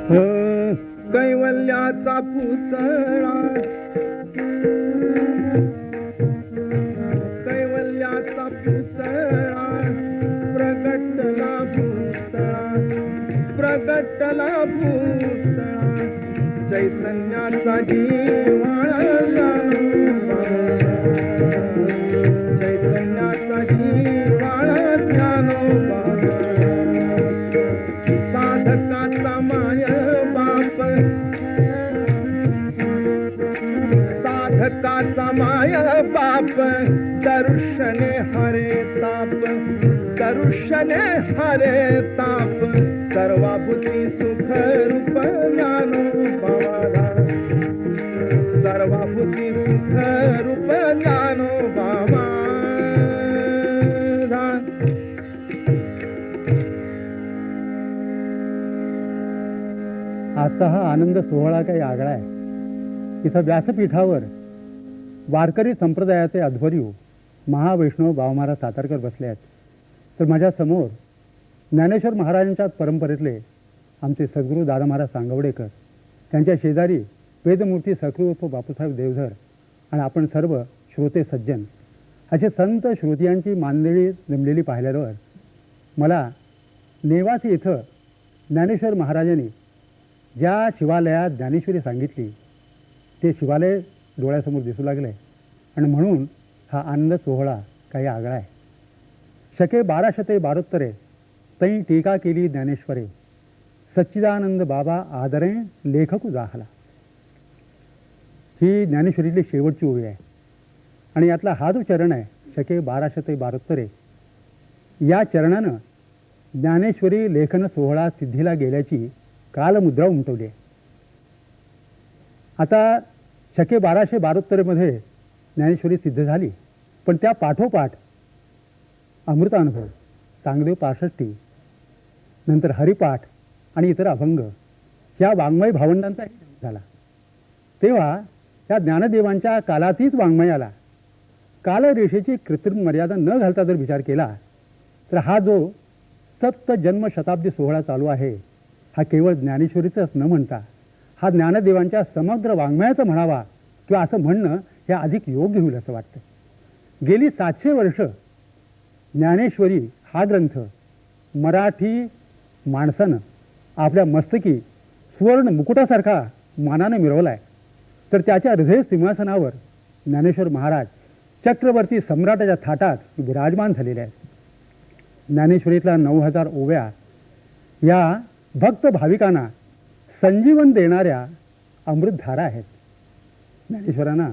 कैवल्याचा पुतळा, कैवल्याचा पुतळा प्रगटला भूतळा, प्रगटला भूतळा चैतन्याचा जिव्हाळा ज्ञानोबा, चैतन्याचा जिव्हाळा ज्ञानोबा, साधकाचा माय बाप, साधकाचा माय बाप दर्शने हरे ताप, दर्शने हरे ताप सर्वाभूती सुख रूप ज्ञानोबा, सर्वाभूती सुख रूप ज्ञानोबा. आजचा हा आनंद सोहळा काही आगळा आहे. इथं व्यासपीठावर वारकरी संप्रदायाचे अध्वर्यू महावैष्णव बाळमारा सातारकर बसले आहेत. तर माझ्या समोर ज्ञानेश्वर महाराजांच्या परंपरेतले आमचे सद्गुरू दादा महाराज सांगवडेकर, त्यांच्या शेजारी वेदमूर्ती सखरू उर्फ बापूसाहेब देवधर आणि आपण सर्व श्रोते सज्जन असे संत श्रोतियांची मांडळी जमलेली पाहिल्यावर मला नेवासी इथं ज्ञानेश्वर महाराजांनी ज्या शिवालयात ज्ञानेश्वरी सांगितली ते शिवालय डोळ्यासमोर दिसू लागले आणि म्हणून हा आनंद सोहळा काही आगळा आहे. शके 1272 तई टीका केली ज्ञानेश्वरे, सच्चिदानंद बाबा आदरे लेखकू जाहला. ही ज्ञानेश्वरीतली शेवटची ओळी आहे आणि यातला हा जो चरण आहे शके 1272 या चरणानं ज्ञानेश्वरी लेखन सोहळा सिद्धीला गेल्याची कालमुद्रा उमटवली आहे. आता शके 1272 ज्ञानेश्वरी सिद्ध झाली, पण त्या पाठोपाठ अमृतानुभव, चांगदेव 65, नंतर हरिपाठ आणि इतर अभंग या वाङ्मय भावंडांचाही जन्म झाला. तेव्हा या ज्ञानदेवांच्या कालातीत वाङ्मयाला कालरेषेची कृत्रिम मर्यादा न घालता जर विचार केला तर हा जो सप्त जन्म शताब्दी सोहळा चालू आहे हा केवळ ज्ञानेश्वरीचंच न म्हणता हा ज्ञानदेवांच्या समग्र वाङ्मयाचं म्हणावा किंवा असं म्हणणं हे अधिक योग्य होईल असं वाटतं. गेली 700 वर्ष ज्ञानेश्वरी हा ग्रंथ मराठी माणसानं आपल्या मस्तकी सुवर्ण मुकुटासारखा मानाने मिरवला आहे. तर त्याच्या हृदय सिंहासनावर ज्ञानेश्वर महाराज चक्रवर्ती सम्राटाच्या थाटात विराजमान झालेले आहेत. ज्ञानेश्वरीतल्या 9000 ओव्या या भक्त भाविकांना संजीवन देणाऱ्या अमृतधारा आहेत. ज्ञानेश्वरांना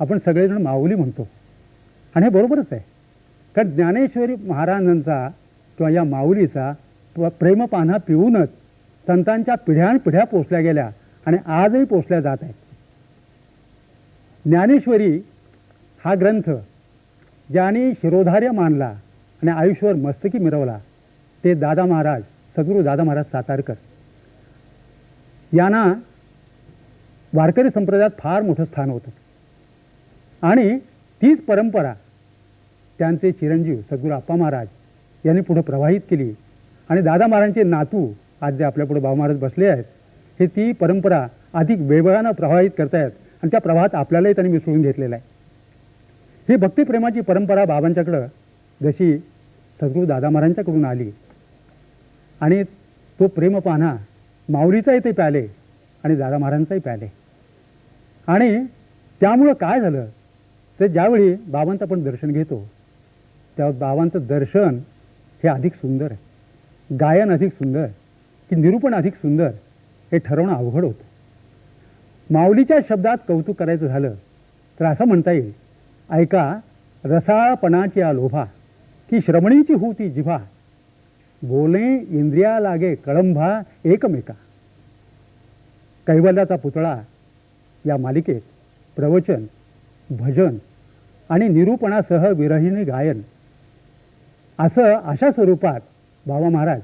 आपण सगळेजण माऊली म्हणतो आणि हे बरोबरच आहे, कारण ज्ञानेश्वरी महाराजांचा किंवा या माऊलीचा प्रेमपान्हा पिऊनच संतांच्या पिढ्यानपिढ्या पोचल्या गेल्या आणि आजही पोचल्या जात आहेत. ज्ञानेश्वरी हा ग्रंथ ज्याने शिरोधार्य मानला आणि आयुष्यभर मस्तकी मिरवला ते दादा महाराज, सद्गुरू दादा महाराज सातारकर. यांना वारकरी संप्रदायात फार मोठं स्थान होतं आणि तीच परंपरा त्यांचे चिरंजीव सद्गुरू आप्पा महाराज यांनी पुढे प्रवाहित केली आणि दादा महाराजांचे नातू आज जे आपल्यापुढे बाबा महाराज बसले आहेत हे ती परंपरा अधिक वेगानं प्रवाहित करतायत आणि त्या प्रवाहात आपल्यालाही त्यांनी मिसळून घेतलेला आहे. ही भक्तिप्रेमाची परंपरा बाबांच्याकडं जशी सद्गुरू दादा महाराजांच्याकडून आली आणि तो प्रेमपान्हा माऊलीचाही ते प्याले आणि दादा महाराजांचाही प्याले आणि त्यामुळं काय झालं तर ज्यावेळी बाबांचं आपण दर्शन घेतो तेव्हा बाबांचं दर्शन हे अधिक सुंदर आहे, गायन अधिक सुंदर की निरूपण अधिक सुंदर हे ठरवणं अवघड होतं. माऊलीच्या शब्दात कौतुक करायचं झालं तर असं म्हणता येईल, ऐका रसाळपणाची आ लोभा की श्रवणीची होती जिव्हा, बोले इंद्रिया लागे कळंभा एकमेका. कैवल्याचा पुतळा या मालिकेत प्रवचन, भजन आणि निरूपणासह विरहिणी गायन असं अशा स्वरूपात बाबा महाराज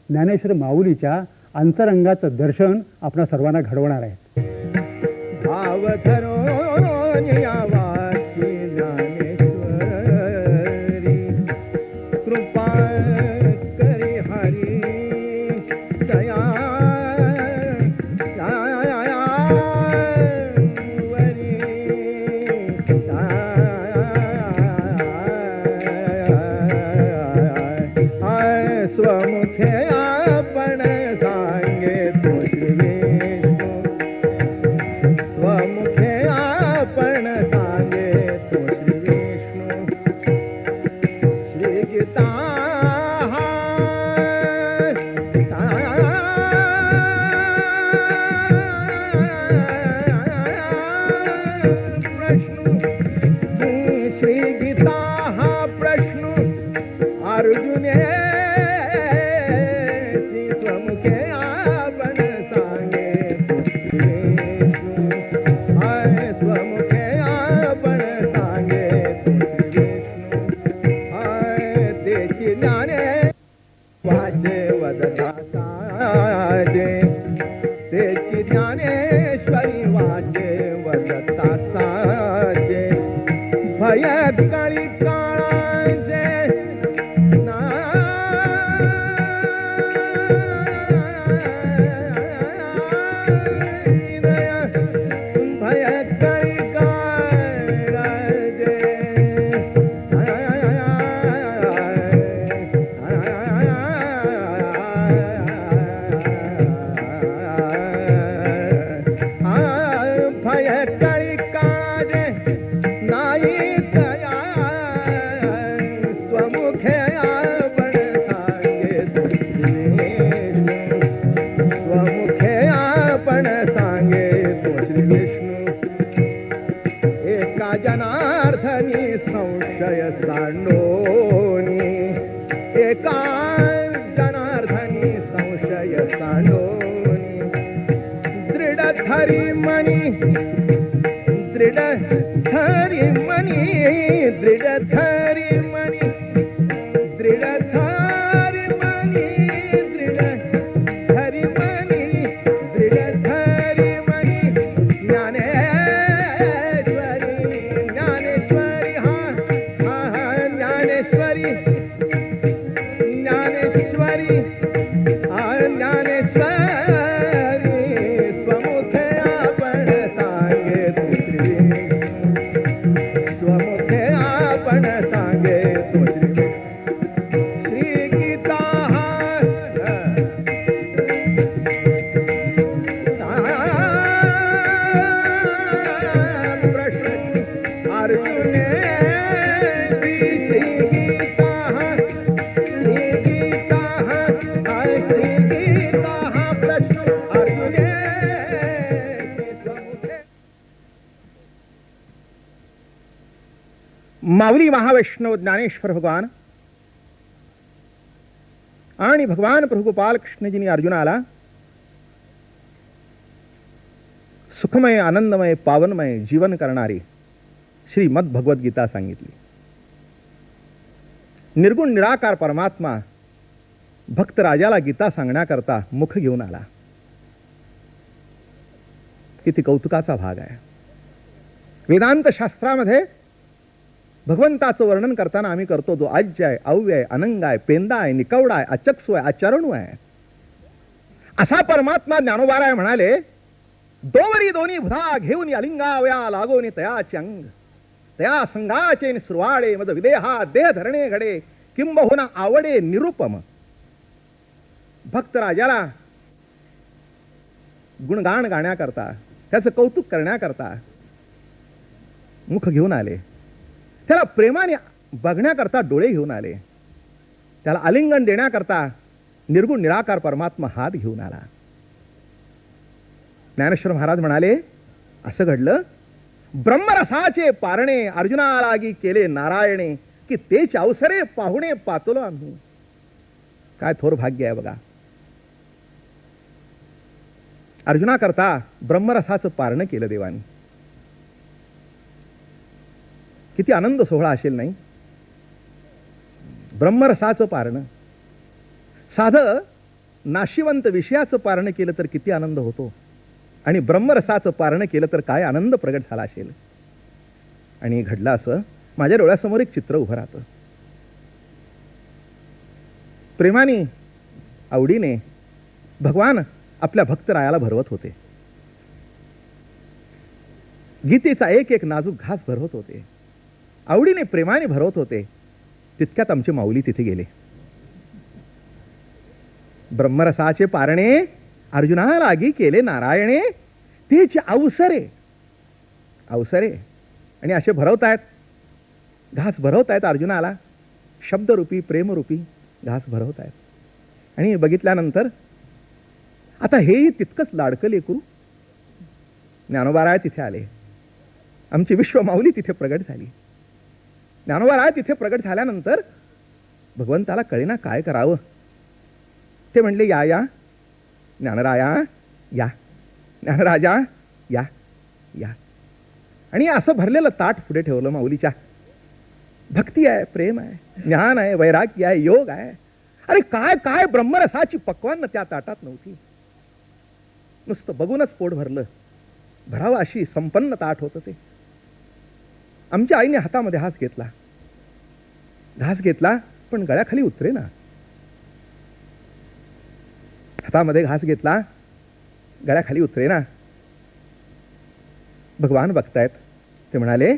ज्ञानेश्वर माऊलीच्या अंतरंगाचं दर्शन आपणा सर्वांना घडवणार आहेत. भाव धरून यावाची ज्ञानेश्वरी, कृपा करी हरी दया ज्ञानेश्वरी वाचे वदता साजे भय काळी काळाचे संशय सांडोनी एका जनार्दनी संशय सांडोनी दृढ धरी मनी दृढ धरी मनी दृढ धरी मनी दृढ धरी मनी दृढ धरी मनी दृढ धरी मनी ज्ञानेश्वरी ज्ञानेश्वरी ज्ञानेश्वरी ज्ञानेश्वरी ज्ञानेश्वरी स्वमुखे आपण सांगे तुझी स्वमुखे आपण सांगे तुझी श्री गीता प्रश्न अर्जुने माऊली महावैष्णव ज्ञानेश्वर भगवान आणि भगवान प्रभुगोपाल कृष्णजींनी अर्जुनाला सुखमय आनंदमय पावनमय जीवन करणारी श्रीमद भगवद्गीता सांगितली. निर्गुण निराकार परमात्मा भक्त राजाला गीता सांगण्याकरता मुख घेऊन आला. किती कौतुकाचा भाग आहे. वेदांत शास्त्रामध्ये भगवंताचं वर्णन करताना आम्ही करतो जो आज्य आहे, अव्य आहे, अनंग आहे, पेंदा आहे, निकवडा आहे, अचक्षु आहे, अचरणू आहे, असा परमात्मा ज्ञानोबाराय म्हणाले दोवरी दोन्ही भुधा घेऊन अलिंगावया लागोनी तयाचे अंग तया संगाचे निसुरवाडे मद विदेहा देह धरणे घडे किंबहुना आवडे निरुपम. भक्त राजाला गुणगान गाण्याकरता त्याचं कौतुक करण्याकरता मुख घेऊन आले. त्याला प्रेमाने बघण्याकरता डोळे घेऊन आले. त्याला आलिंगन देण्याकरता निर्गुण निराकार परमात्मा हात घेऊन आला. ज्ञानेश्वर महाराज म्हणाले असं घडलं ब्रह्मरसाचे पारणे अर्जुनालागी केले नारायणे की तेच अवसरे पाहुणे पातलो आम्ही. काय थोर भाग्य आहे बघा. अर्जुनाकरता ब्रह्मरसाचं पारणं केलं देवानी. किती आनंद सोहळा असेल नाही. ब्रह्मरसाचं पारणं साधं नाशिवंत विषयाचं पारणं केलं तर किती आनंद होतो आणि ब्रह्मरसाचं पारणं केलं तर काय आनंद प्रगट झाला असेल. आणि घडलं असं माझ्या डोळ्यासमोर एक चित्र उभं राहतं. प्रेमाने आवडीने भगवान आपल्या भक्तरायाला भरवत होते. गीतेचा एक एक नाजूक घास भरवत होते. आवडीने प्रेमाने भरवत होते. तितक्यात आमचे माऊली तिथे गेले. ब्रह्मरसाचे पारणे अर्जुनालागी केले नारायणे तेच अवसरे अवसरे. आणि असे भरवतायत घास भरवतायत अर्जुनाला. शब्दरूपी प्रेमरूपी घास भरवतायत. आणि बघितल्यानंतर आता हेही तितकंच लाडकं लेकरू ज्ञानोबाराय तिथे आले. आमची विश्व माऊली तिथे प्रगट झाली. ज्ञानोबाराय तिथे प्रगट झाल्यानंतर भगवंताला कळेना काय करावं. ते म्हणले या या ज्ञानराया या ज्ञानराजा या या. आणि असं भरलेलं ताट पुढे ठेवलं माऊलीच्या. भक्ती आहे, प्रेम आहे, ज्ञान आहे, वैराग्य आहे, योग आहे. अरे काय काय ब्रह्मरसाची पक्वान्न त्या ताटात नव्हती. नुसतं बघूनच पोट भरलं. भरावं अशी संपन्न ताट होतं ते. आमच्या आईने हातामध्ये घास घेतला पण गळ्याखाली उतरे ना. हातामध्ये घास घेतला, गळ्याखाली उतरे ना. भगवान बघतायत. ते म्हणाले,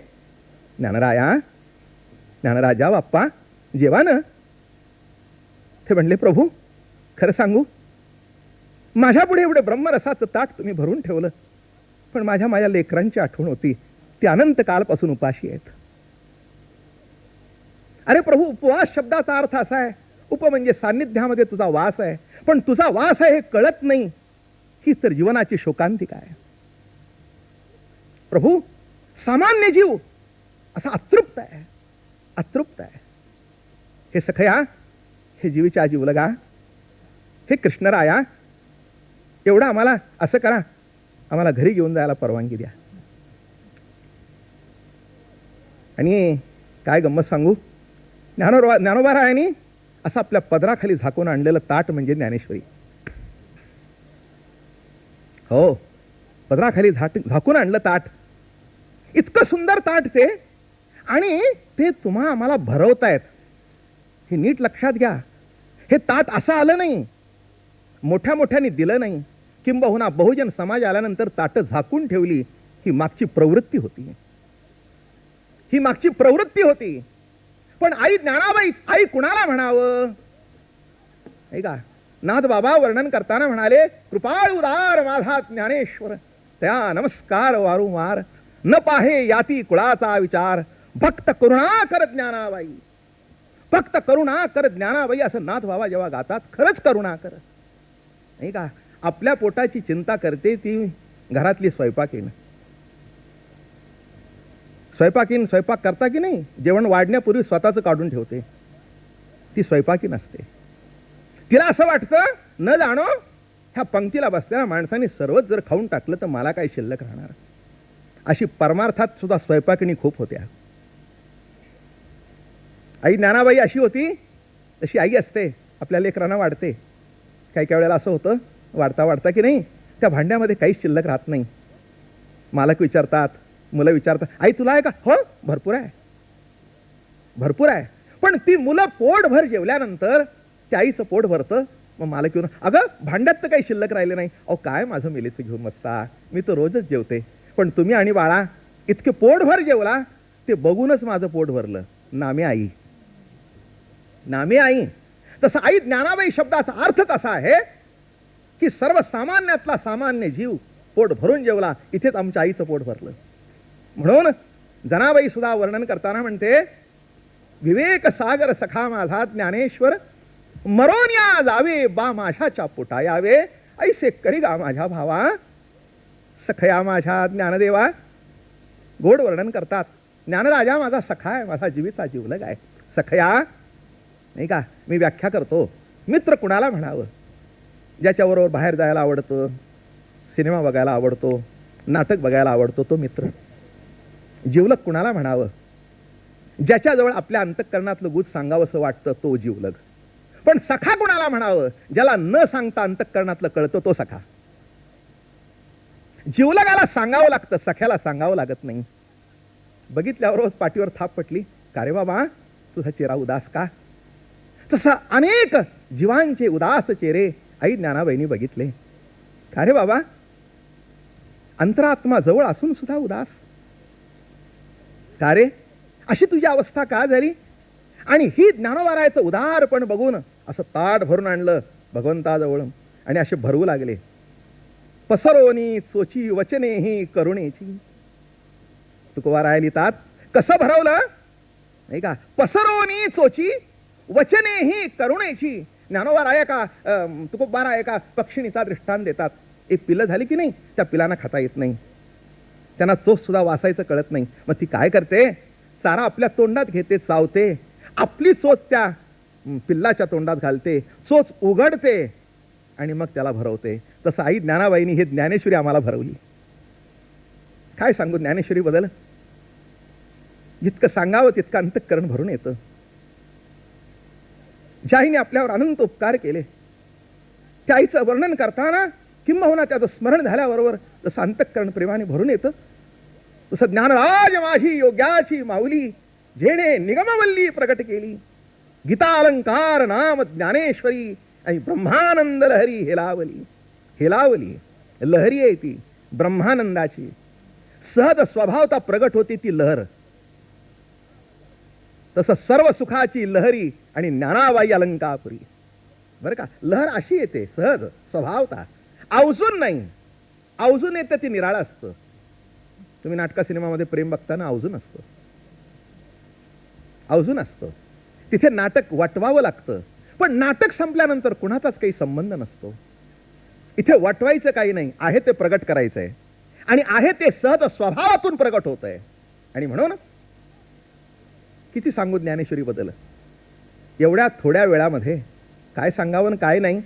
ज्ञानराजा बाप्पा जेवा ना. ते म्हणले, प्रभू खरं सांगू, माझ्या पुढे एवढं ब्रह्मरसाचं ताट तुम्ही भरून ठेवलं, पण माझ्या लेकरांची आठवण होती. ती अनंत कालपासून उपाशी आहेत. अरे प्रभू, उपवास शब्दाचा अर्थ असा आहे, उप म्हणजे सान्निध्यामध्ये तुझा वास आहे, पण तुझा वास आहे हे कळत नाही. ही तर जीवनाची शोकांतिका आहे. प्रभू, सामान्य जीव असा अतृप्त आहे. हे सखया, हे जीवीच्या जीवलगा, हे कृष्णराया, एवढं आम्हाला असं करा, आम्हाला घरी घेऊन जायला परवानगी द्या. आणि काय गंमत सांगू, ज्ञानोबारायांनी असं आपल्या पदराखाली झाकून आणलेलं ताट म्हणजे ज्ञानेश्वरी. हो, पदराखाली झाकून आणलं ताट. इतकं सुंदर ताट ते, आणि ते तुम्हा आम्हाला भरवतायत. हे नीट लक्षात घ्या. हे ताट असं आलं नाही, मोठ्याने दिलं नाही, किंबहुना बहुजन समाज आल्यानंतर ताट झाकून ठेवली. ही मागची प्रवृत्ती होती. पण आई ज्ञानाबाई, आई कुणाला म्हणावं? ऐका, नाथ बाबा वर्णन करताना म्हणाले, कृपाळ उदार माझा ज्ञानेश्वर, त्या नमस्कार वारंवार, न पाहे याती कुळाचा विचार, भक्त करुणा कर ज्ञानाबाई. फक्त करुणा कर ज्ञानाबाई असं नाथ बाबा जेव्हा गातात, खरंच करुणा कर. नाही का, आपल्या पोटाची चिंता करते ती घरातली स्वयंपाकीन स्वयंपाक करता की नाही, जेवण वाढण्यापूर्वी स्वतःच काढून ठेवते. ती स्वयंपाकी नसते. तिला असं वाटतं, न जाणो ह्या पंक्तीला बसलेल्या माणसाने सर्वच जर खाऊन टाकलं तर मला काय शिल्लक राहणार. अशी परमार्थात सुद्धा स्वयंपाकिनी खूप होत्या. आई ज्ञानाबाई अशी होती, तशी आई असते, आपल्या लेकरांना वाढते. काही वेळेला असं होतं, वाढता की नाही त्या भांड्यामध्ये काहीच शिल्लक राहत नाही. मालक विचारतात, मुलं विचारतात, आई तुला आहे का? हो, भरपूर आहे. पण ती मुलं पोटभर जेवल्यानंतर त्या आईचं पोट भरतं. मग मालक येऊन, अगं भांड्यात तर काही शिल्लक राहिले नाही. अहो काय माझं मेलीचं घेऊन बसता, मी तर रोजच जेवते, पण तुम्ही आणि बाळा इतके पोटभर जेवला, ते बघूनच माझं पोट भरलं. नामे आई. तसं आई ज्ञानाबाई शब्दाचा अर्थच असा आहे की सर्वसामान्यातला सामान्य जीव पोट भरून जेवला. इथेच आमच्या आईचं पोट भरलं. म्हणून जनाबाई सुद्धा वर्णन करताना म्हणते, विवेक सागर सखा माझा ज्ञानेश्वर, मरोन्या जावे बा माझ्याच्या पोटा यावे, ऐसे करी गा माझ्या भावा. सखया माझ्या ज्ञानदेवा, गोड वर्णन करतात. ज्ञानराजा माझा सखा आहे, माझा जीवीचा जीवलग आहे. सखया नाही का, मी व्याख्या करतो, मित्र कुणाला म्हणावं? ज्याच्याबरोबर बाहेर जायला आवडतं, सिनेमा बघायला आवडतो, नाटक बघायला आवडतो, तो मित्र. जीवलग कुणाला म्हणावं? ज्याच्याजवळ आपल्या अंतःकरणातलं गुज सांगावंसं वाटतं, तो जीवलग. पण सखा कुणाला म्हणावं? ज्याला न सांगता अंतःकरणातलं कळतं, तो सखा. जीवलगाला सांगावं लागतं, सख्याला सांगावं लागत नाही. बघितल्यावर पाठीवर थाप पटली, का रे बाबा तुझा चेहरा उदास का? तसं अनेक जीवांचे उदास चेहरे आई ज्ञानाबाईंनी बघितले. का रे बाबा, अंतरात्मा जवळ असून सुद्धा उदास का रे? अशी तुझी अवस्था का झाली? आणि ही ज्ञानोबारायचं उदारपण बघून असं ताट भरून आणलं भगवंताजवळ आणि असे भरवू लागले. पसरोनी चोची वचने ही करुणेची. तुकोबाराय लिहितात, कसं भरवलं नाही का? पसरोनी चोची वचने ही करुणेची. ज्ञानोबाराय का तुकोबाराय का पक्षिणीचा दृष्टांत देतात. एक पिल्लं झाली की नाही, त्या पिलांना खाता येत नाही, त्यांना चोच सुद्धा वासायचं कळत नाही. मग ती काय करते? चारा आपल्या तोंडात घेते, चावते, आपली चोच त्या पिल्लाच्या तोंडात घालते, चोच उघडते आणि मग त्याला भरवते. तसं आई ज्ञानाबाईंनी हे ज्ञानेश्वरी आम्हाला भरवली. काय सांगू ज्ञानेश्वरी बद्दल? जितकं सांगावं तितकं अंतःकरण भरून येतं. ज्या आईने आपल्यावर अनंत उपकार केले, त्या आईचं वर्णन करताना किंबहुना त्याचं स्मरण झाल्याबरोबर जसं अंतःकरण प्रेमाने भरून येतं, तसं ज्ञानराज माझी योग्याची माऊली जेणे निगमवल्ली प्रकट केली. गीतालंकार नाम ज्ञानेश्वरी आणि ब्रह्मानंद लहरी हेलावली. हेलावली लहरी आहे ती ब्रह्मानंदाची, सहज स्वभावता प्रगट होती ती लहर. तसं सर्व सुखाची लहरी आणि ज्ञानाबाई अलंकापुरी. बरं का, लहर अशी येते सहज स्वभावता, अवजून नाही. अवजून येतं ती निराळं असतं. तुम्ही नाटका सिनेमामध्ये प्रेम बघताना अवजून असतं, अवजून असतं. तिथे नाटक वटवावं लागतं, पण नाटक संपल्यानंतर कुणाचाच काही संबंध नसतो. इथे वटवायचं काही नाही, आहे ते प्रगट करायचंय आणि आहे ते सहज स्वभावातून प्रगट होत आहे. आणि म्हणून किती सांगू ज्ञानेश्वरी बद्दल, एवढ्या थोड्या वेळामध्ये काय सांगावं काय नाही.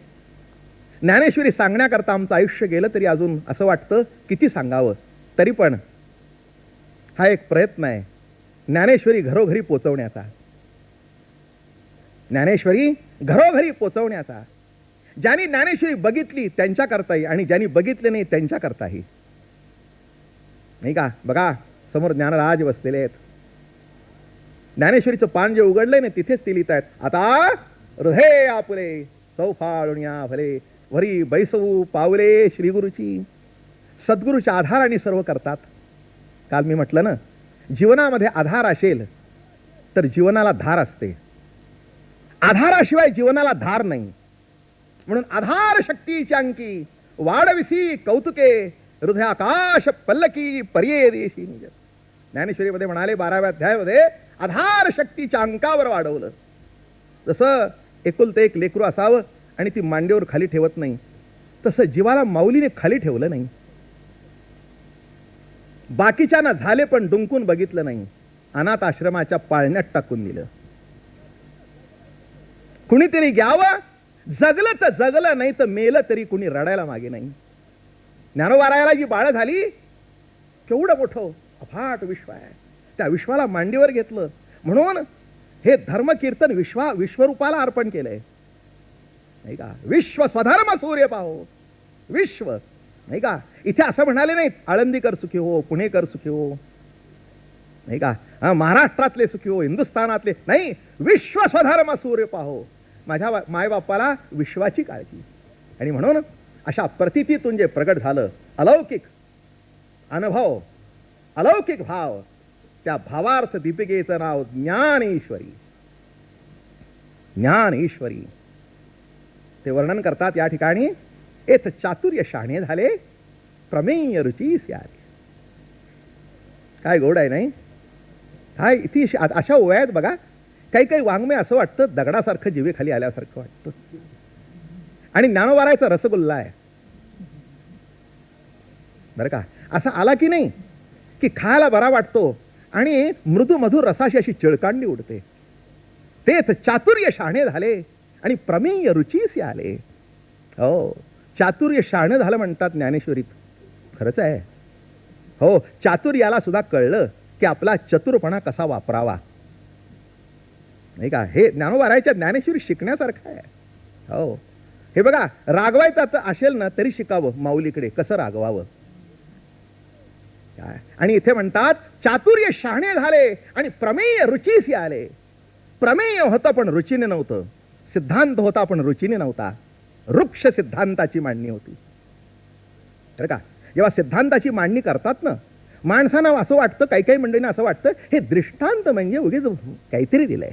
ज्ञानेश्वरी सांगण्याकरता आमचं आयुष्य गेलं तरी अजून असं वाटतं किती सांगावं. तरी पण हा एक प्रयत्न आहे ज्ञानेश्वरी घरोघरी पोचवण्याचा, ज्ञानेश्वरी घरोघरी पोचवण्याचा. ज्यांनी ज्ञानेश्वरी बघितली त्यांच्याकरताही आणि ज्यांनी बघितले नाही त्यांच्याकरताही, नाही का. बघा समोर ज्ञानराज बसलेले आहेत. ज्ञानेश्वरीचं पान जे उघडलंय ना तिथेच ते लिहित आहेत, आता हृदय आपुले चौफाळुण्या भले वरी बैसवू पावले श्री गुरुची. सद्गुरूच्या आधाराने सर्व करतात. काल मी म्हटलं ना, जीवनामध्ये आधार असेल तर जीवनाला धार असते, आधाराशिवाय जीवनाला धार नाही. म्हणून आधार शक्तीची अंकी वाढविसी कौतुके हृदय आकाश पल्लकी पर्ये देशी निज. ज्ञानेश्वरीमध्ये म्हणाले 12व्या अध्यायामध्ये आधार शक्तीच्या अंकावर वाढवलं. जसं एकुलतं एक लेकरू असावं आणि ती मांडीवर खाली ठेवत नाही, तसं जीवाला माऊलीने खाली ठेवलं नाही. बाकीच्यांना झाले पण डुंकून बघितलं नाही, अनाथ आश्रमाच्या पाळण्यात टाकून दिलं. कुणीतरी घ्यावं, जगलं तर जगलं, नाही तर मेलं तरी कुणी रडायला मागे नाही. ज्ञानोबारायाला जी बाळ झाली, केवढं मोठं अफाट विश्व आहे, त्या विश्वाला मांडीवर घेतलं. म्हणून हे धर्मकीर्तन विश्वरूपाला अर्पण केलंय, नाही का. विश्व स्वधर्म सूर्य पाहो विश्व, नाही का. इथे असं म्हणाले नाहीत आळंदीकर सुखी हो, पुणेकर सुखी हो, नाही का, महाराष्ट्रातले सुखी हो, हिंदुस्थानातले नाही. विश्व स्वधर्म सूर्य पाहो. माझ्या मायबापाला विश्वाची काळजी. आणि म्हणून अशा प्रतितीतून जे प्रगट झालं अलौकिक अनुभव, अलौकिक भाव, त्या भावार्थ दीपिकेचं नाव ज्ञानेश्वरी. ज्ञानेश्वरी ते वर्णन करतात या ठिकाणी. एथ चातुर्य शहाणे झाले प्रमेय रुची स्यारी. काय गोड आहे नाही. काय इथे अशा ओव्या आहेत बघा. काही काही वाङ्मय असं वाटतं दगडासारखं जिवे खाली आल्यासारखं वाटतं. आणि ज्ञानोबारायचा रसगुल्ला आहे बरं का. असा आला की नाही की खायला बरा वाटतो आणि मृदू मधुर रसाशी अशी चिळकांडी उडते. तेच चातुर्य शहाणे झाले आणि प्रमेय रुचीस आले. हो, चातुर्य शहाणं झालं म्हणतात ज्ञानेश्वरीत. खरंच आहे. हो, चातुर्याला सुद्धा कळलं की आपला चतुरपणा कसा वापरावा, नाही का. हे ज्ञानोबारायच्या ज्ञानेश्वरी शिकण्यासारखं आहे. हो, हे बघा, रागवायचं असेल ना तरी शिकावं माऊलीकडे कसं रागवावं. आणि इथे म्हणतात चातुर्य शहाणे झाले आणि प्रमेय रुचीस आले. प्रमेय होतं पण रुचीने नव्हतं, सिद्धांत होता पण रुचीने नव्हता. वृक्ष सिद्धांताची मांडणी होती बरं का. जेव्हा सिद्धांताची मांडणी करतात ना, माणसांना असं वाटतं, काही काही मंडळींना असं वाटतं हे दृष्टांत म्हणजे उगीच काहीतरी दिलंय.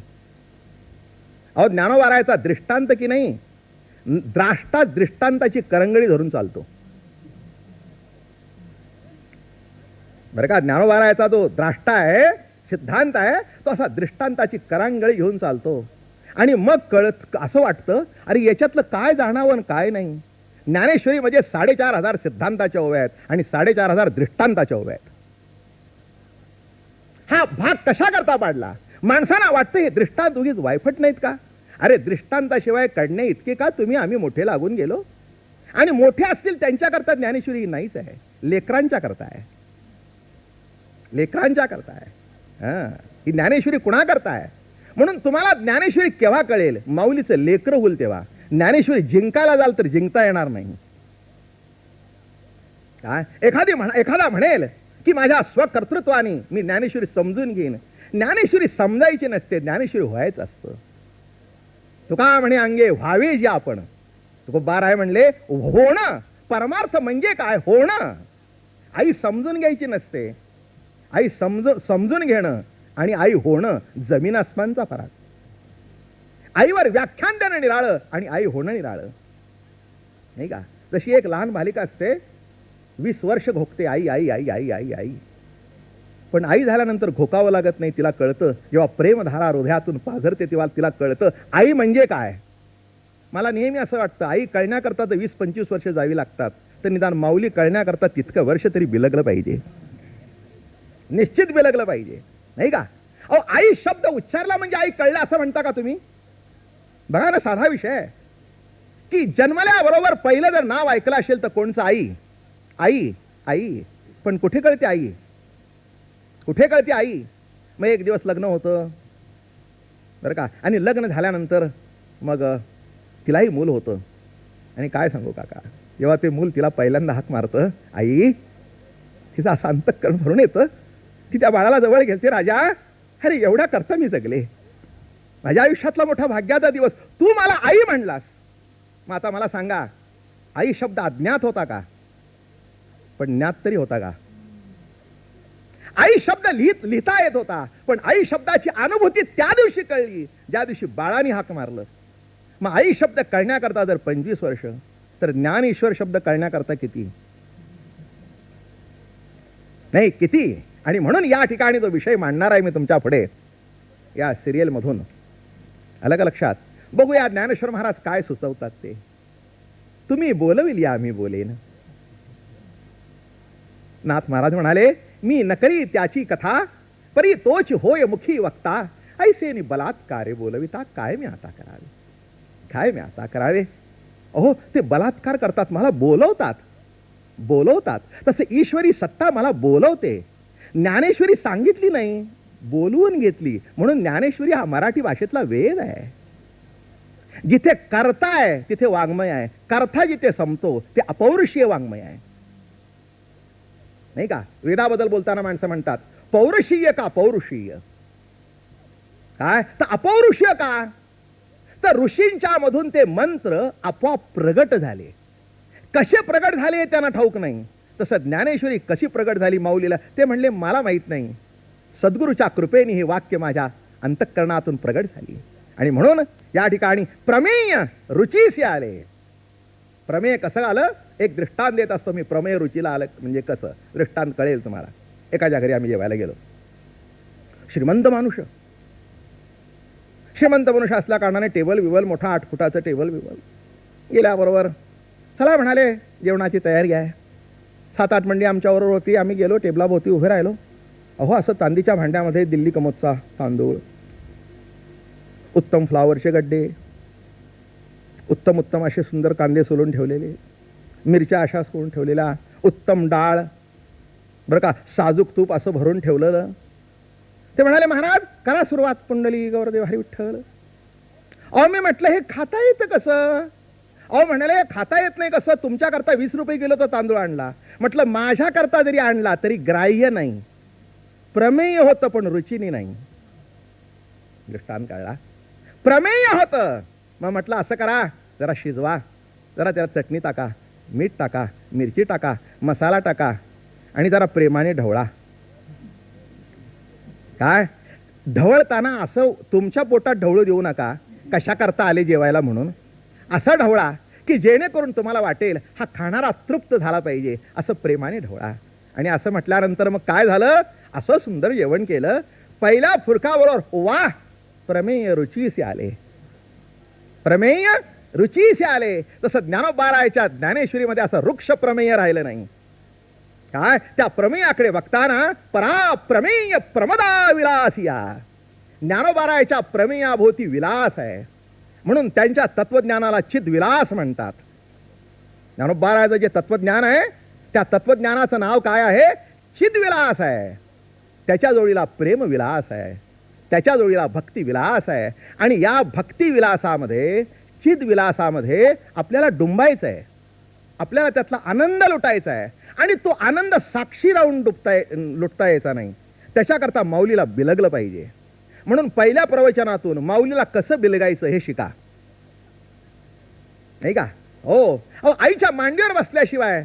अहो, ज्ञानोबारायचा दृष्टांत की नाही, द्राष्टा दृष्टांताची करंगळी धरून चालतो बरं का. ज्ञानोबारायचा जो द्राष्टा आहे, सिद्धांत आहे, तो असा दृष्टांताची करंगळी घेऊन चालतो. आणि मग कळत असं वाटतं अरे याच्यातलं काय जाणावं काय नाही. ज्ञानेश्वरी म्हणजे 4500 सिद्धांताच्या ओव्या आहेत आणि 4500 दृष्टांताच्या ओव्या आहेत. हा भाग कशा करता पाडला. माणसांना वाटतं हे दृष्टांत उगीच वायफट नाहीत का. अरे दृष्टांताशिवाय काढणे इतके का तुम्ही आम्ही मोठे लागून गेलो. आणि मोठे असतील त्यांच्याकरता ज्ञानेश्वरी नाहीच आहे, लेकरांच्या करता आहे, लेकरांच्या करता आहे. ही ज्ञानेश्वरी कुणा करता आहे. म्हणून तुम्हाला ज्ञानेश्वरी केव्हा कळेल, माऊलीचं लेकरं होईल तेव्हा. ज्ञानेश्वरी जिंकायला जाल तर जिंकता येणार नाही. काय एखादा म्हणेल की माझ्या स्वकर्तृत्वाने मी ज्ञानेश्वरी समजून घेईन. ज्ञानेश्वरी समजायची नसते, ज्ञानेश्वरी व्हायचं असतं. तुका म्हणे अंगे व्हावे जे आपण. तुकोबा राय म्हणले होणं परमार्थ म्हणजे काय? होणं. आई समजून घ्यायची नसते, आई समजून घेणं आणि आई होणं जमीन आसमानचा फरक. आईवर व्याख्यान देणं निराळं आणि आई होणं निराळं, नाही का? जशी एक लहान बालिका असते, 20 वर्ष घोकते आई आई आई आई आई आई, पण आई झाल्यानंतर घोकावं लागत नाही. तिला कळतं, जेव्हा प्रेमधारा हृदयातून पाझरते तेव्हा तिला कळतं आई म्हणजे काय. मला नेहमी असं वाटतं, आई कळण्याकरता तर 20-25 वर्ष जावी लागतात, तर निदान माऊली कळण्याकरता तितकं वर्ष तरी बिलगलं पाहिजे, निश्चित बिलगलं पाहिजे, नाही का? अहो, आई शब्द उच्चारला म्हणजे आई कळलं असं म्हणता का तुम्ही? बघा ना, साधा विषय आहे की जन्मल्याबरोबर पहिलं जर नाव ऐकलं असेल तर कोणचं? आई आई आई. पण कुठे कळते आई? कुठे कळते आई? मग एक दिवस लग्न होतं बरं का, आणि लग्न झाल्यानंतर मग तिलाही मूल होतं. आणि काय सांगू काका, जेव्हा ते मूल तिला पहिल्यांदा हाक मारतं आई, तिचं असं अंतःकरण भरून येतं. ती त्या बाळाला जवळ घेते. राजा, अरे एवढ्या करता मी जगले, माझ्या आयुष्यातला मोठा भाग्याचा दिवस, तू मला आई म्हणलास. मग आता मला सांगा, आई शब्द अज्ञात होता का? पण ज्ञात तरी होता का? आई शब्द लिहिता येत होता, पण आई शब्दाची अनुभूती त्या दिवशी कळली ज्या दिवशी बाळाने हाक मारलं. मग आई शब्द कळण्याकरता जर 25 वर्ष, तर ज्ञानेश्वर शब्द कळण्याकरता किती? नाही किती? आणि म्हणून या ठिकाणी जो विषय मांडणार आहे मी तुमच्या पुढे या सिरियल मधून, आलं का लक्षात? बघूया ज्ञानेश्वर महाराज काय सुचवतात ते. तुम्ही बोलविल या मी बोलेन. नाथ महाराज म्हणाले, मी नकरी त्याची कथा, परी तोच होय मुखी वक्ता, ऐसे बलात्कारे बोलविता, काय मी आता करावे, काय मी आता करावे. अहो, ते बलात्कार करतात, मला बोलवतात, बोलवतात. तसे ईश्वरी सत्ता मला बोलवते. ज्ञानेश्वरी सांगितली नाही, बोलवून घेतली. म्हणून ज्ञानेश्वरी हा मराठी भाषेतला वेद आहे. जिथे कर्ता आहे तिथे वाङ्मय आहे, कर्ता जिथे संपतो ते अपौरुषीय वाङ्मय आहे, नाही का? वेदाबद्दल बोलताना माणसं म्हणतात पौरुषीय का पौरुषीय, काय तर अपौरुषीय का? तर ऋषींच्या मधून ते मंत्र आपोआप प्रगट झाले. कसे प्रगट झाले त्यांना ठाऊक नाही. तसं ज्ञानेश्वरी कशी प्रगट झाली माऊलीला ते म्हणले मला माहित नाही. सद्गुरूच्या कृपेने हे वाक्य माझ्या अंतःकरणातून प्रगट झाली. आणि म्हणून या ठिकाणी प्रमेय रुचीसी आले. प्रमेय कसं आलं? एक दृष्टांत देत असतो मी. प्रमेय रुचीला आलं म्हणजे कसं, दृष्टांत कळेल तुम्हाला. एकाच्या घरी आम्ही जेवायला गेलो. श्रीमंत मनुष्य असल्या कारणाने टेबल विवल मोठा 8 फुटाचं टेबल विवल. गेल्याबरोबर चला म्हणाले जेवणाची तयारी आहे. 7-8 मंडी आमच्याबरोबर होती. आम्ही गेलो, टेबलाभोवती उभे राहिलो. अहो, असं चांदीच्या भांड्यामध्ये दिल्ली कमोदचा तांदूळ, उत्तम फ्लावरचे गड्डे, उत्तम उत्तम असे सुंदर कांदे सोलून ठेवलेले, मिरच्या अशा सोलून ठेवलेल्या, उत्तम डाळ बरं का, साजूक तूप असं भरून ठेवलेलं. ते म्हणाले महाराज करा सुरुवात, पुंडली गौरदेव हरी विठ्ठल. अहो, मी म्हटलं हे खाता येतं कसं? अहो म्हणाले खाता येत नाही कसं? तुमच्याकरता 20 रुपये किलो तो तांदूळ आणला. म्हटलं माझ्याकरता जरी आणला तरी ग्राह्य नाही. प्रमेय होतं पण रुचीने नाही. दृष्टांत कळला? प्रमेय होतं. मग म्हटलं असं करा, जरा शिजवा, जरा त्याला चटणी टाका, मीठ टाका, मिरची टाका, मसाला टाका आणि जरा प्रेमाने ढवळा. काय ढवळताना असं तुमच्या पोटात ढवळू देऊ नका, कशा करता आले जेवायला म्हणून. असं ढवळा की जेणेकरून तुम्हाला वाटेल हा खाणारा तृप्त झाला पाहिजे, असं प्रेमाने ढवळा. आणि असं म्हटल्यानंतर मग काय झालं? असं सुंदर जेवण केलं. पहिल्या फुरकाबरोबर वा प्रमेय रुचीसे आले, प्रमेय रुचीसे आले. तसं ज्ञानोबारायच्या ज्ञानेश्वरीमध्ये असं वृक्ष प्रमेय राहिलं नाही. काय त्या प्रमेयाकडे बघताना परा प्रमेय प्रमदा विलासिया. ज्ञानोबारायच्या प्रमेयाभोवती विलास आहे, म्हणून त्यांच्या तत्वज्ञानाला चिद्विलास म्हणतात. ज्ञानोबारायचं जे तत्वज्ञान आहे त्या तत्वज्ञानाचं नाव काय आहे? चिद्विलास आहे. त्याच्या जोडीला प्रेमविलास आहे, त्याच्या जोडीला भक्तिविलास आहे. आणि या भक्तिविलासामध्ये चिद्विलासामध्ये आपल्याला डुंबायचं आहे, आपल्याला त्यातला आनंद लुटायचा आहे. आणि तो आनंद साक्षी राहून लुटता यायचा नाही. त्याच्याकरता माऊलीला बिलगलं पाहिजे. म्हणून पहिल्या प्रवचनातून माऊलीला कसं बिलगायचं हे शिका, नाही का? हो, अहो आईच्या मांडीवर बसल्याशिवाय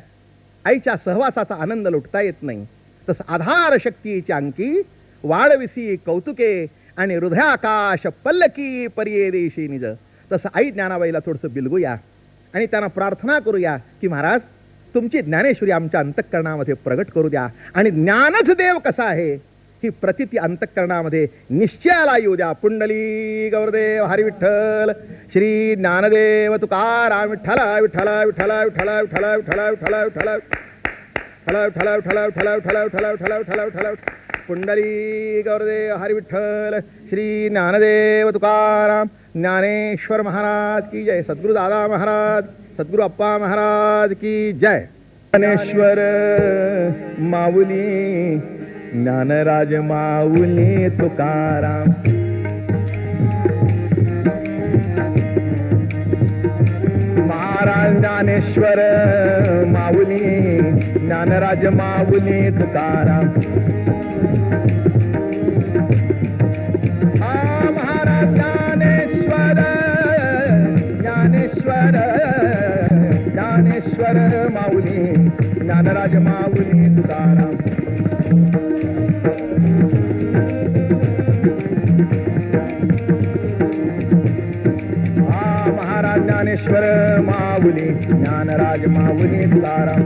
आईच्या सहवासाचा आनंद लुटता येत नाही. तसं आधार शक्तीची अंकी वाढविसी कौतुके आणि हृदयाकाश पल्लकी पर्ये देशी निज. तसं आई ज्ञानाबाईला थोडंसं बिलगूया आणि त्यांना प्रार्थना करूया की महाराज तुमची ज्ञानेश्वरी आमच्या अंतःकरणामध्ये प्रगट करू द्या आणि ज्ञानच देव कसा आहे ही प्रतिती अंतःकरणामध्ये निश्चयाला येऊ द्या. पुंडली गौरदेव हरी विठ्ठल श्री ज्ञानदेव तुकाराम विठ्ठल विठ्ठल विठ्ठल विठ्ठल विठ्ठल विठ्ठल विठ्ठल विठ्ठल विठ्ठल विठ्ठल विठ्ठल विठ्ठल विठ्ठल विठ्ठल विठ्ठल विठ्ठल पुंडली गौरदेव हरी विठ्ठल श्री ज्ञानदेव तुकाराम ज्ञानेश्वर महाराज की जय. सद्गुरु दादा महाराज, सद्गुरु अप्पा महाराज की जय. ज्ञानेश्वर माऊली ज्ञानराज माऊली तुकाराम. महाराज ज्ञानेश्वर माऊली ज्ञानराज माऊली तुकाराम. महाराज ज्ञानेश्वर ज्ञानेश्वर ज्ञानेश्वर माऊली ज्ञानराज माऊली तुकाराम. महाराज ज्ञानेश्वर माऊली ज्ञानराज माऊली तुकाराम.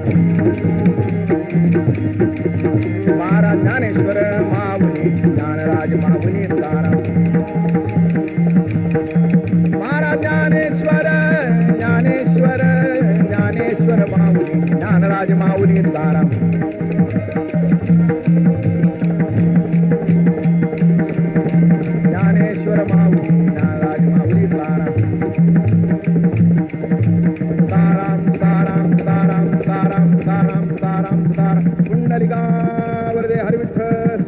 महाराज ज्ञानेश्वर माऊली ज्ञानराज माऊली तुकाराम. महाराज ज्ञानेश्वर ज्ञानेश्वर ज्ञानेश्वर माऊली ज्ञानराज माऊली तुकाराम. ज्ञानेश्वर माऊली ज्ञानराज माऊली तुकाराम. तुकाराम तुकाराम तुकाराम तुकाराम तुकाराम तुकाराम तुकाराम. पुंडलिका वरदे हरी विठ्ठल.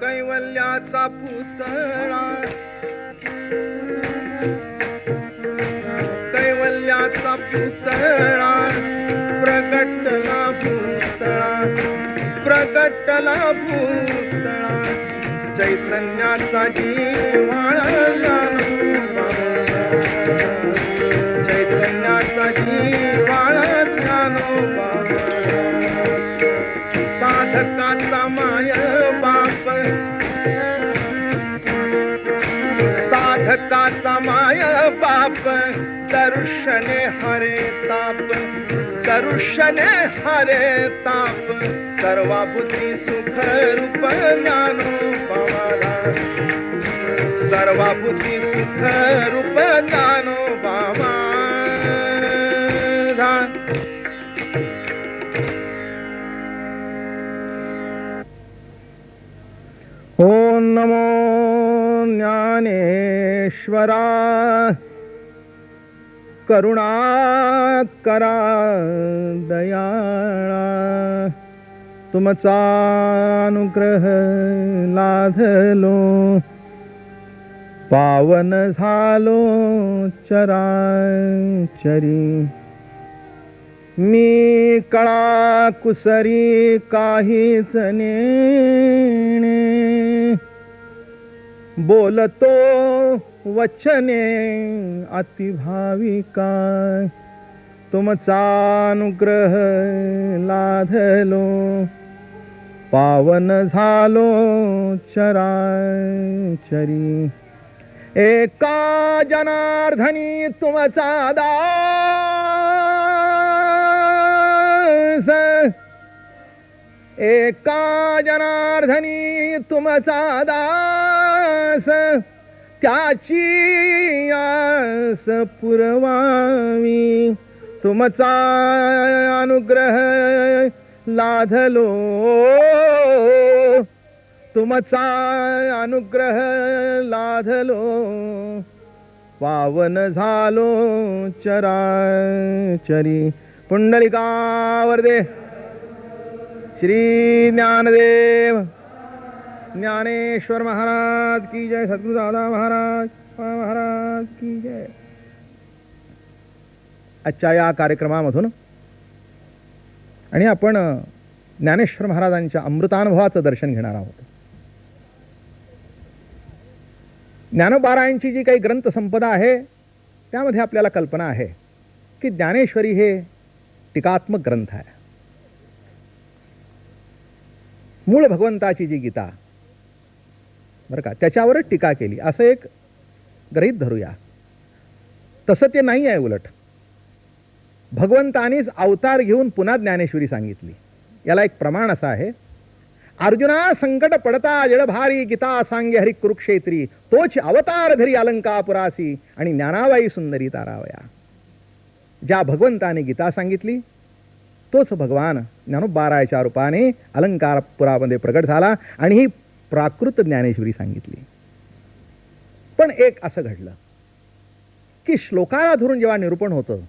कैवल्याचा पुतळा कैवल्याचा पुतळा प्रगटला भूतळा प्रगटला भूतळा. चैतन्याचा जीवाळा चैतन्याचा जीवाळा ज्ञानोबा. साधकाचा माय बाप साधकाचा माय बाप दर्शने हरे ताप दर्शने हरे ताप. सर्वाभूती सुख रूप ज्ञानोबा सर्वाभूती सुख रूप ज्ञानोबा. ओम नमो ज्ञानेश्वरा करुणाकरा दयाळा. तुमचा अनुग्रह लाधलो पावन झालो चराचरी. मी कळा कुसरी काहीच नेणे बोलतो वचने अतिभाविका. तुमचा अनुग्रह लाधलो पावन झालो चराचरी. एका जनार्दनी तुमचा दास एका जनार्दनी तुमचा दास. त्याची आस पुरवावी तुमचा अनुग्रह लाधलो तुमचा अनुग्रह लाधलो पावन झालो चराचरी. पुंडलिका वरदे श्री ज्ञानदेव ज्ञानेश्वर महाराज की जय. सद्गुरु दादा महाराज की जय. आजच्या या कार्यक्रमामधून. आणि आपण ज्ञानेश्वर महाराजांच्या अमृतानुभवाचं दर्शन घेणार आहोत. ज्ञानोबारायांची जी काही ग्रंथसंपदा आहे त्यामध्ये आपल्याला कल्पना आहे की ज्ञानेश्वरी हे टीकात्मक ग्रंथ आहे. मूळ भगवंताची जी गीता बरं का, त्याच्यावरच टीका केली असं एक गृहीत धरूया. तसं ते नाही आहे. उलट भगवंतानीच अवतार घेऊन पुन्हा ज्ञानेश्वरी सांगितली. याला एक प्रमाण असं आहे, अर्जुना संकट पडता जळभारी गीता सांगे हरी कुरुक्षेत्री, तोच अवतार धरी अलंकापुरासी आणि ज्ञानाबाई सुंदरी तारावया. ज्या भगवंताने गीता सांगितली तोच भगवान ज्ञानोबारायाच्या रूपाने अलंकारपुरामध्ये प्रगट झाला आणि ही प्राकृत ज्ञानेश्वरी सांगितली. पण एक असं घडलं की श्लोकाला धरून जेव्हा निरूपण होतं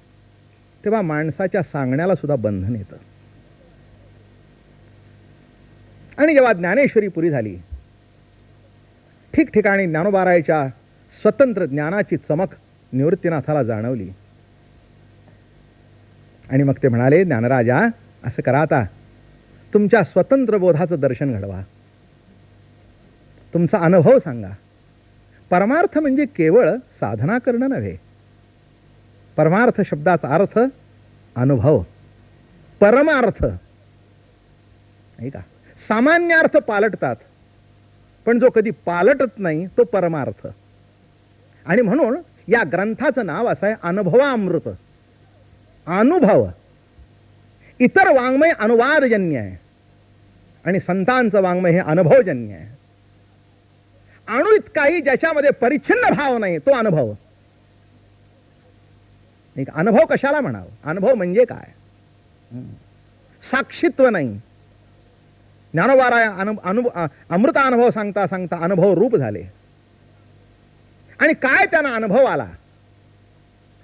तेव्हा माणसाच्या सांगण्याला सुद्धा बंधन येतं. आणि जेव्हा ज्ञानेश्वरी पुरी झाली, ठिकठिकाणी ज्ञानोबारायाच्या स्वतंत्र ज्ञानाची चमक निवृत्तीनाथाला जाणवली. आणि मग ते म्हणाले, ज्ञानराजा असं करा, आता तुमच्या स्वतंत्र बोधाचं दर्शन घडवा, तुमचा अनुभव सांगा. परमार्थ म्हणजे केवळ साधना करणं नव्हे. परमार्थ शब्दाचा अर्थ अनुभव. परमार्थ नाही का, सामान्य अर्थ पालटतात पण जो कधी पालटत नाही तो परमार्थ. आणि म्हणून या ग्रंथाचं नाव असं आहे अनुभवामृत. अनुभव. इतर वाङ्मय अनुवादजन्य आहे आणि संतांचं वाङ्मय हे अनुभवजन्य आहे. अणु इतकाही ज्याच्यामध्ये परिच्छिन्न भाव नाही तो अनुभव. अनुभव कशाला म्हणावं? अनुभव म्हणजे काय? साक्षीत्व नाही. ज्ञानोबाराय अमृतानुभव सांगता सांगता अनुभव रूप झाले. आणि काय त्यांना अनुभव आला?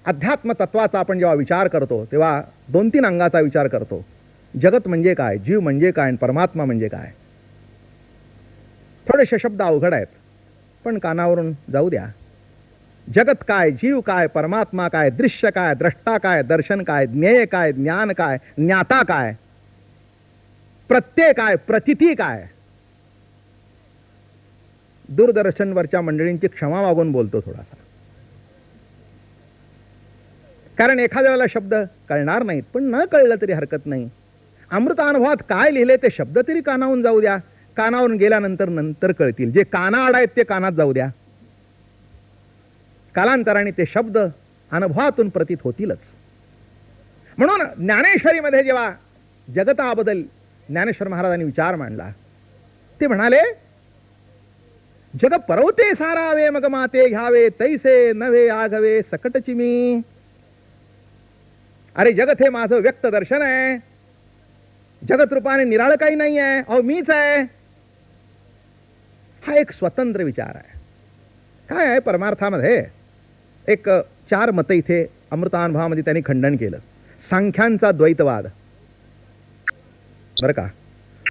अध्यात्म तत्वाचा आपण जेव्हा विचार करतो तेव्हा 2-3 अंगाचा विचार करतो. जगत म्हणजे काय, जीव म्हणजे काय आणि परमात्मा म्हणजे काय. थोडेसे शब्द अवघड आहेत पण कानावरून जाऊ द्या. जगत काय, जीव काय, परमात्मा काय, दृश्य काय, द्रष्टा काय, दर्शन काय, ज्ञेय काय, ज्ञान काय, ज्ञाता काय, प्रत्यय काय, प्रतीती काय. दूरदर्शनवरच्या मंडळींची क्षमा मागून बोलतो थोडासा, कारण एखाद्या वेळेला शब्द कळणार नाहीत, पण न कळलं तरी हरकत नाही. अमृतानुभवात काय लिहिले ते शब्द तरी कानावून जाऊ द्या. कानावरून गेल्यानंतर नंतर कळतील. जे कानाआड आहेत ते कानात जाऊ द्या. कालांतराने ते शब्द अनुभवातून प्रतीत होतीलच. म्हणून ज्ञानेश्वरीमध्ये जेव्हा जगताबद्दल ज्ञानेश्वर महाराजांनी विचार मांडला, ते म्हणाले, जग परवते सारावे मग माते घ्यावे, तैसे नव्हे आघवे सकटची मी. अरे जगत हे माझं व्यक्त दर्शन आहे. जगत रूपाने निराळं काही नाही आहे, अहो मीच आहे. हा एक स्वतंत्र विचार आहे. काय आहे परमार्थामध्ये? एक 4 मतं इथे अमृतानुभवामध्ये त्यांनी खंडन केलं. सांख्यांचा द्वैतवाद बरं का,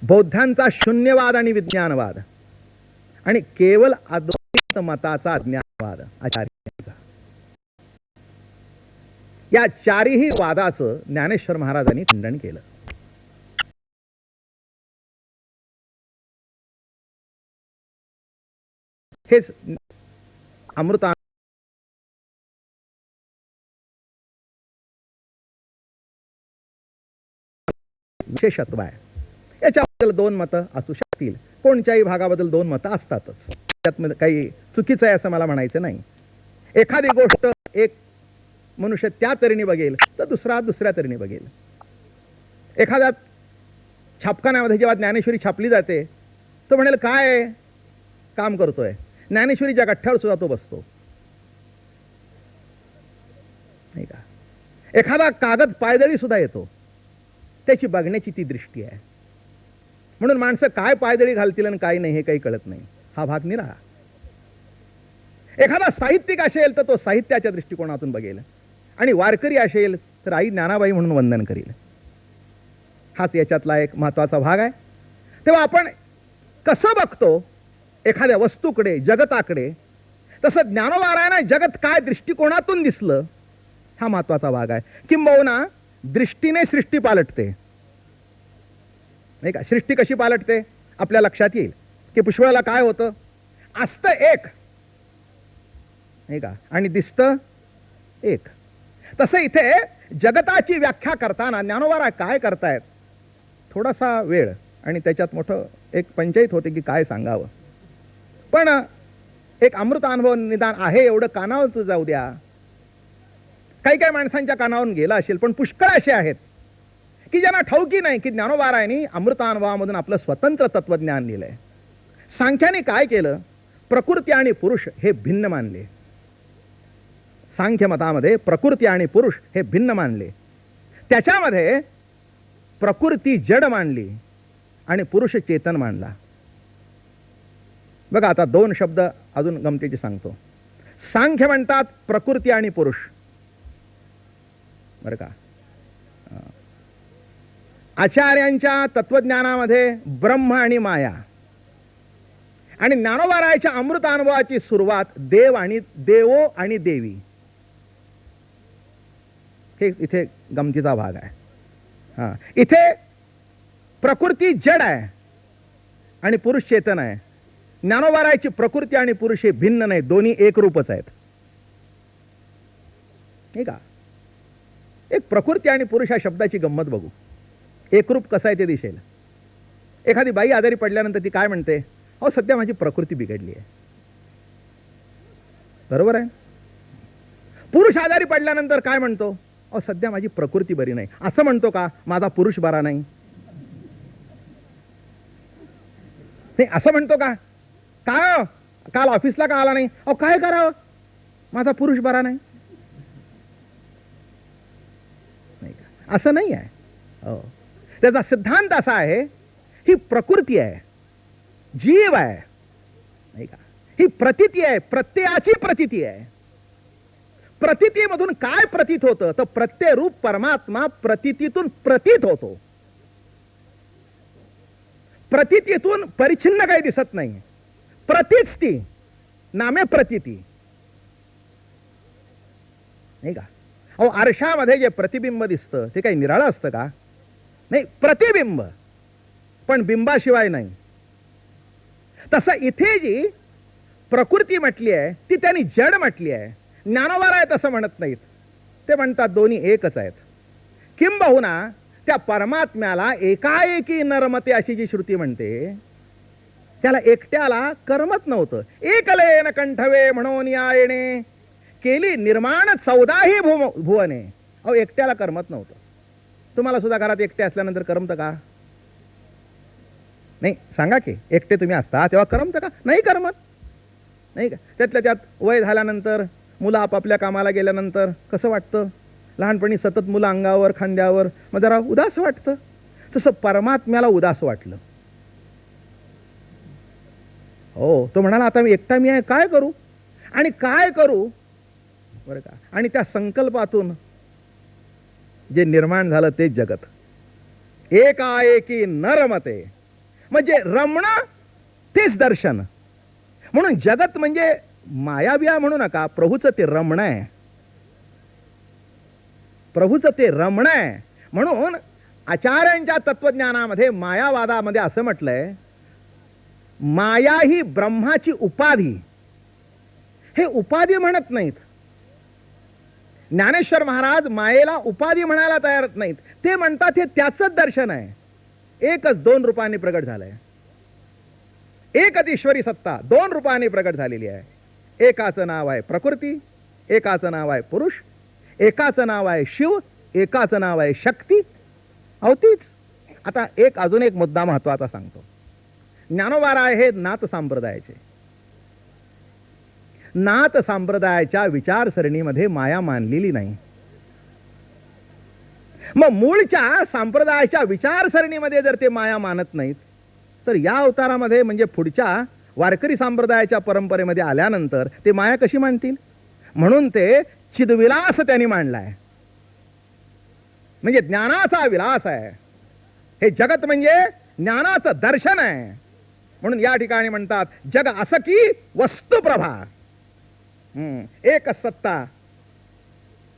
बौद्धांचा शून्यवाद आणि विज्ञानवाद, आणि केवळ अद्वैत मताचा ज्ञानवाद आचार्यांचा. या 4ही वादाचं ज्ञानेश्वर महाराजांनी खंडन केलं. हेच अमृता विशेषत्व आहे. याच्याबद्दल 2 मतं असू शकतील. कोणत्याही भागाबद्दल 2 मतं असतातच. त्यात काही चुकीचं आहे असं मला म्हणायचं नाही. एखादी गोष्ट एक मनुष्य त्या तऱ्हेने बघेल तर दुसरा दुसऱ्या तऱ्हेने बघेल. एखाद्या छापखान्यामध्ये जेव्हा ज्ञानेश्वरी छापली जाते तो म्हणेल काय काम करतोय. ज्ञानेश्वरीच्या गठ्ठ्यावर सुद्धा तो बसतो नाही का. एखादा कागद पायदळी सुद्धा येतो, त्याची बघण्याची ती दृष्टी आहे. म्हणून माणसं काय पायदळी घालतील आणि काय नाही हे काही कळत नाही. हा भाग निराळा. एखादा साहित्यिक असेल तर तो साहित्याच्या दृष्टिकोनातून बघेल, आणि वारकरी असेल तर आई ज्ञानाबाई म्हणून वंदन करील. हाच याच्यातला एक महत्वाचा भाग आहे. तेव्हा आपण कसं बघतो एखाद्या वस्तूकडे, जगताकडे, तसं ज्ञानोबारायांना जगत काय दृष्टिकोनातून दिसलं हा महत्वाचा भाग आहे. किंबहुना दृष्टीने सृष्टी पालटते, नाही का? सृष्टी कशी पालटते आपल्या लक्षात येईल की पुष्कळाला काय होतं, असतं एक, नाही का, आणि दिसतं एक. तसं इथे जगताची व्याख्या करताना ज्ञानोबा काय करतायत, थोडासा वेळ आणि त्याच्यात मोठं एक पंचायत होते की काय सांगावं. पण एक अमृत अनुभव निदान आहे एवढं कानावर जाऊ द्या. काही काही माणसांच्या कानावरून गेला असेल, पण पुष्कळ असे आहेत की ज्यांना ठाऊकी नाही की ज्ञानोबारायांनी अमृतानुभवामधून आपलं स्वतंत्र तत्वज्ञान लिहिलंय. सांख्याने काय केलं, प्रकृती आणि पुरुष हे भिन्न मानले. सांख्य मतामध्ये प्रकृती आणि पुरुष हे भिन्न मानले. त्याच्यामध्ये प्रकृती जड मानली आणि पुरुष चेतन मानला. बघा आता दोन शब्द अजून गमतीचे सांगतो. सांख्य म्हणतात प्रकृती आणि पुरुष, बरं का. आचार्यांच्या तत्वज्ञानामध्ये ब्रह्म आणि माया, आणि ज्ञानोबारायाच्या अमृत अनुभवाची सुरुवात देवो आणि देवी. हे इथे गमतीचा भाग आहे. हा, इथे प्रकृती जड आहे आणि पुरुष चेतन आहे. ज्ञानोबारायाची प्रकृती आणि पुरुष हे भिन्न नाही, दोन्ही एकरूपच आहेत, नाही का. एक प्रकृती आणि पुरुष या शब्दाची गंमत बघू. एकरूप कसं आहे ते दिसेल. एखादी बाई आजारी पडल्यानंतर ती काय म्हणते, अहो सध्या माझी प्रकृती बिघडली आहे. बरोबर आहे. पुरुष आजारी पडल्यानंतर काय म्हणतो, अहो सध्या माझी प्रकृती बरी नाही. असं म्हणतो का, माझा पुरुष बरा नाही? नाही असं म्हणतो का, काय काल ऑफिसला का आला नाही, अहो काय करावं, माझा पुरुष बरा नाही. असं नाही आहे. हो, त्याचा सिद्धांत असा आहे, ही प्रकृती आहे, जीव आहे, नाही का. ही प्रतीती आहे, प्रत्ययाची प्रतीती आहे. प्रतीतीमधून काय प्रतीत होतं, तर प्रत्यय रूप परमात्मा प्रतीतीतून प्रतीत होतो. प्रतीतीतून परिच्छिन्न काही दिसत नाही, प्रतीच ती, नामे प्रतीती, नाही का. अहो आरशामध्ये जे प्रतिबिंब दिसतं ते काही निराळं असतं का? नाही, प्रतिबिंब, पण बिंबाशिवाय नाही. तसं इथे जी प्रकृती म्हटली आहे ती त्यांनी जड म्हटली आहे. ज्ञानोबाराय तसं म्हणत नाहीत, ते म्हणतात दोन्ही एकच आहेत. किंबहुना त्या परमात्म्याला एकाएकी नरमते अशी जी श्रुती म्हणते, त्याला एकट्याला करमत नव्हतं. एकलेन कंठवे म्हणून या येणे केली निर्माण 14ही भुवने. अहो एकट्याला करमत नव्हतं. तुम्हाला सुद्धा घरात एकटे असल्यानंतर करमतं का? नाही, सांगा की एकटे तुम्ही असता तेव्हा करमतं का? नाही करमत, नाही का. त्यातल्या त्यात वय झाल्यानंतर, मुलं आपापल्या कामाला गेल्यानंतर कसं वाटतं? लहानपणी सतत मुलं अंगावर खांद्यावर, मग जरा उदास वाटतं. तसं परमात्म्याला उदास वाटलं. हो, तो म्हणाला आता मी एकटा मी आहे, काय करू आणि काय करू, बरं का. आणि त्या संकल्पातून जे निर्माण झालं ते जगत. एकाएकी न रमते, म्हणजे रमणं तेच दर्शन. म्हणून जगत म्हणजे मायाबिया म्हणू नका, प्रभूचं ते रमण आहे, प्रभूचं ते रमण आहे. म्हणून आचार्यांच्या तत्वज्ञानामध्ये मायावादामध्ये असं म्हटलंय, माया ही ब्रह्माची उपाधी. हे उपाधी म्हणत नाहीत. ज्ञानेश्वर महाराज मायेला उपाधी म्हणायला तयार नाहीत. ते म्हणतात हे त्याचंच दर्शन आहे, एकच दोन रूपांनी प्रगट झालंय. एकच ईश्वरी सत्ता दोन रूपांनी प्रगट झालेली आहे. एकाचं नाव आहे प्रकृती, एकाचं नाव आहे पुरुष, एकाचं नाव आहे शिव, एकाचं नाव आहे शक्ती. अवतीच. आता एक अजून एक मुद्दा महत्वाचा सांगतो. ज्ञानोबाराय हे नाथ संप्रदायाचे. नाथ संप्रदायाच्या विचारसरणीमध्ये माया मानलेली नाही. मग मूळच्या संप्रदायाच्या विचारसरणीमध्ये जर ते माया मानत नाहीत, तर या अवतारामध्ये म्हणजे पुढच्या वारकरी संप्रदायाच्या परंपरेमध्ये आल्यानंतर ते माया कशी मानतील? म्हणून ते चिदविलास त्यांनी मांडलाय, म्हणजे ज्ञानाचा विलास आहे. हे जगत म्हणजे ज्ञानाचं दर्शन आहे. म्हणून या ठिकाणी म्हणतात जग असं की वस्तुप्रभा, एक सत्ता,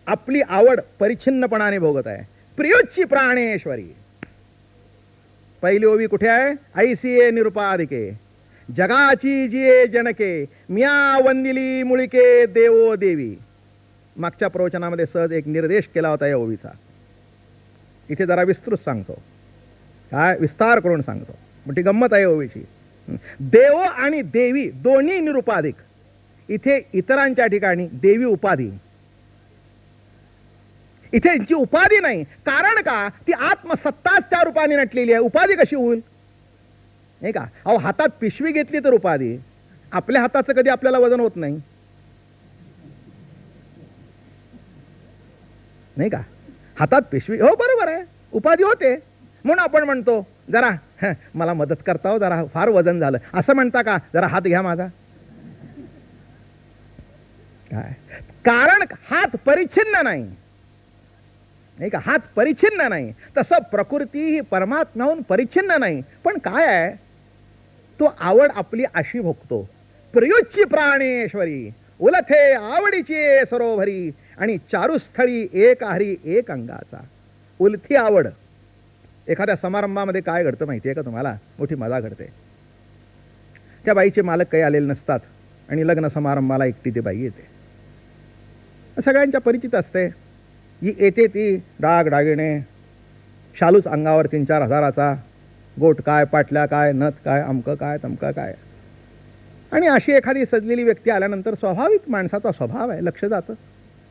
आपली आवड परिच्छिन्नपणाने भोगत आहे. प्रियोच्ची प्राणेश्वरी. पहिली ओवी कुठे आहे? ऐसिये निरुपाधिके जगाची जिये जनके मिया वंदिली मुळिके देवो देवी. मागच्या प्रवचनामध्ये सहज एक निर्देश केला होता या ओवीचा. इथे जरा विस्तृत सांगतो, काय विस्तार करून सांगतो. मोठी गंमत आहे ओवीची. देव आणि देवी दोन्ही निरुपाधिक. इथे इतरांच्या ठिकाणी देवी उपाधी, इथे यांची उपाधी नाही. कारण का? ती आत्मसत्ताच त्या रूपाने नटलेली आहे. उपाधी कशी होईल? नाही का? अहो, हातात पिशवी घेतली तर उपाधी. आपल्या हाताचं कधी आपल्याला वजन होत नाही, नाही का? हातात पिशवी, हो बरोबर आहे, उपाधी होते. म्हणून आपण म्हणतो जरा मला मदत करता हो, जरा फार वजन झालं. असं म्हणता का? जरा हात घ्या माझा. काय कारण? हात परिच्छिन्न नाही, नाही का? हात परिच्छिन्न नाही. तसं प्रकृती ही परमात्म्याहून परिच्छिन्न नाही. पण काय आहे, तो आवड आपली अशी भोगतो. प्रियोच्ची प्राणेश्वरी उलथे आवडीची सरोभरी आणि चारुस्थळी एक हरी एक अंगाचा. उलथी आवड. एखाद्या समारंभामध्ये काय घडतं माहितीये का तुम्हाला? मोठी मजा घडते. त्या बाईचे मालक काही आलेले नसतात आणि लग्न समारंभाला एकटी ती बाई येते. सगळ्यांच्या परिचित असते. येते ती डाग डागिणे, शालूच अंगावर 3-4 हजाराचा, गोट काय, पाटल्या काय, नथ काय, अमकं काय, तमकं काय. आणि अशी एखादी सजलेली व्यक्ती आल्यानंतर स्वाभाविक माणसाचा स्वभाव आहे, लक्ष जातं.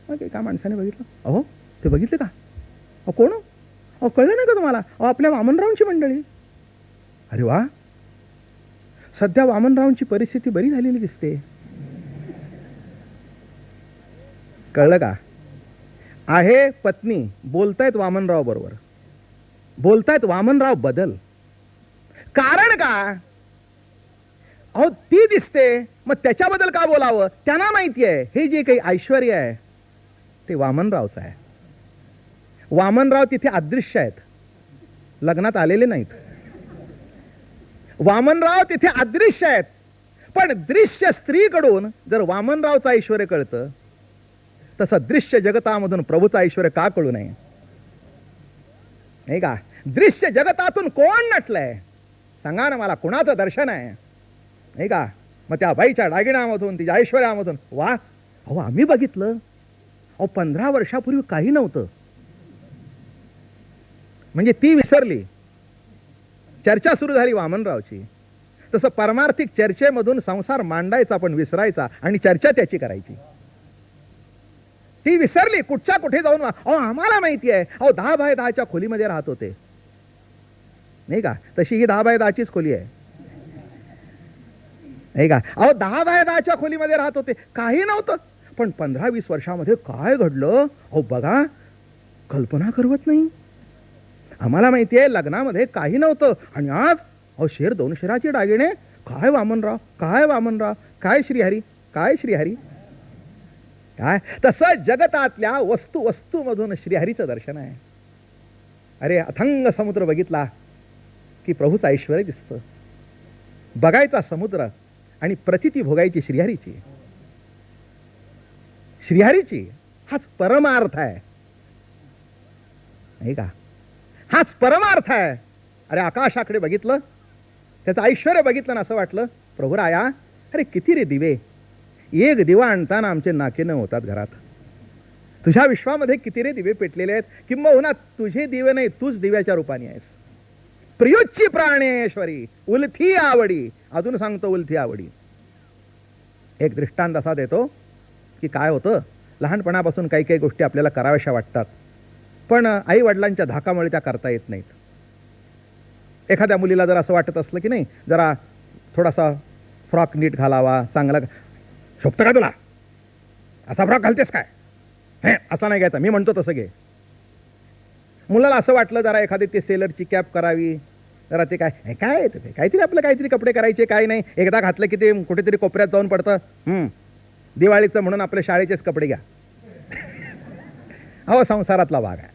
मग एका माणसाने बघितलं, अहो ते बघितले का? अहो कोण? अहो कळलं नाही का तुम्हाला? अहो आपल्या वामनरावांची मंडळी. अरे वा, सध्या वामनरावांची परिस्थिती बरी झालेली दिसते. कळलं का? आहे पत्नी, बोलतायत वामनराव बरोबर, बोलतायत वामनराव बदल. कारण का? अहो ती दिसते, मग त्याच्याबद्दल का बोलावं? त्यांना माहिती आहे हे जे काही ऐश्वर्य आहे ते वामनरावचं आहे. वामनराव तिथे अदृश्य आहेत, लग्नात आलेले नाहीत. वामनराव तिथे अदृश्य आहेत. पण दृश्य स्त्रीकडून जर वामनरावचं ऐश्वर्य कळतं, तसं दृश्य जगतामधून प्रभूचं ऐश्वर्य का कळू नये? नाही का? दृश्य जगतातून कोण नटलंय सांगा ना मला, कुणाचं दर्शन आहे? नाही का? मग त्या बाईच्या दागिन्यामधून, तिच्या ऐश्वर्यामधून, वा, अहो आम्ही बघितलं. अहो 15 वर्षापूर्वी काही नव्हतं. म्हणजे ती विसरली, चर्चा सुरू झाली वामनरावची. तसं परमार्थिक चर्चेमधून संसार मांडायचा पण विसरायचा आणि चर्चा त्याची करायची. ती विसरली, कुठच्या कुठे जाऊन. अहो आम्हाला माहिती आहे, अहो 10 बाय 10च्या खोलीमध्ये राहत होते, नाही का? तशी ही 10 बाय 10चीच खोली आहे, नाही का? अहो 10 बाय 10च्या खोलीमध्ये राहत होते, काही नव्हतं. पण 15-20 वर्षामध्ये काय घडलं अहो बघा, कल्पना करवत नाही. आम्हाला माहिती आहे लग्नामध्ये काही नव्हतं आणि आज अहो 1.5-2 शेराचे दागिने. काय वामनराव, काय वामनराव, काय श्रीहरी, काय श्रीहरी. काय तसं जगतातल्या वस्तूमधून श्रीहरीचं दर्शन आहे. अरे अथंग समुद्र बघितला की प्रभूचं ऐश्वर्य दिसतं. बघायचा समुद्र आणि प्रतिती भोगायची श्रीहरीची. श्रीहरीची हाच परमार्थ आहे, नाही का? हाच परमार्थ आहे. अरे आकाशाकडे बघितलं, त्याचं ऐश्वर्य बघितलं ना असं वाटलं, प्रभुराया अरे किती रे दिवे, एक दिवा आणताना आमचे नाके न होतात घरात. तुझ्या विश्वामध्ये किती रे दिवे पेटलेले आहेत, किंबहुना तुझे दिवे नाही, तूच दिव्याच्या रूपाने आहेस. प्रियोच्ची प्राणेश्वरी उलथी आवडी. अजून सांगतो उलथी आवडी. एक दृष्टांत असा देतो की काय होतं, लहानपणापासून काही काही गोष्टी आपल्याला कराव्याशा वाटतात, पण आई वडिलांच्या धाकामुळे त्या करता येत नाहीत. एखाद्या मुलीला जर असं वाटत असलं की नाही जरा थोडासा फ्रॉक नीट घालावा, चांगला, शोभतं का तुला, असा फ्रॉक घालतेस काय, हे असा नाही घ्यायचा, मी म्हणतो तसं घे. मुलाला असं वाटलं जरा एखादी ते सेलरची कॅप करावी, जरा ते काय काय ते काहीतरी आपलं काहीतरी कपडे करायचे, काही नाही, एकदा घातलं की ते कुठेतरी कोपऱ्यात जाऊन पडतं. दिवाळीचं म्हणून आपले शाळेचेच कपडे घ्या. अहो संसारातला भाग आहे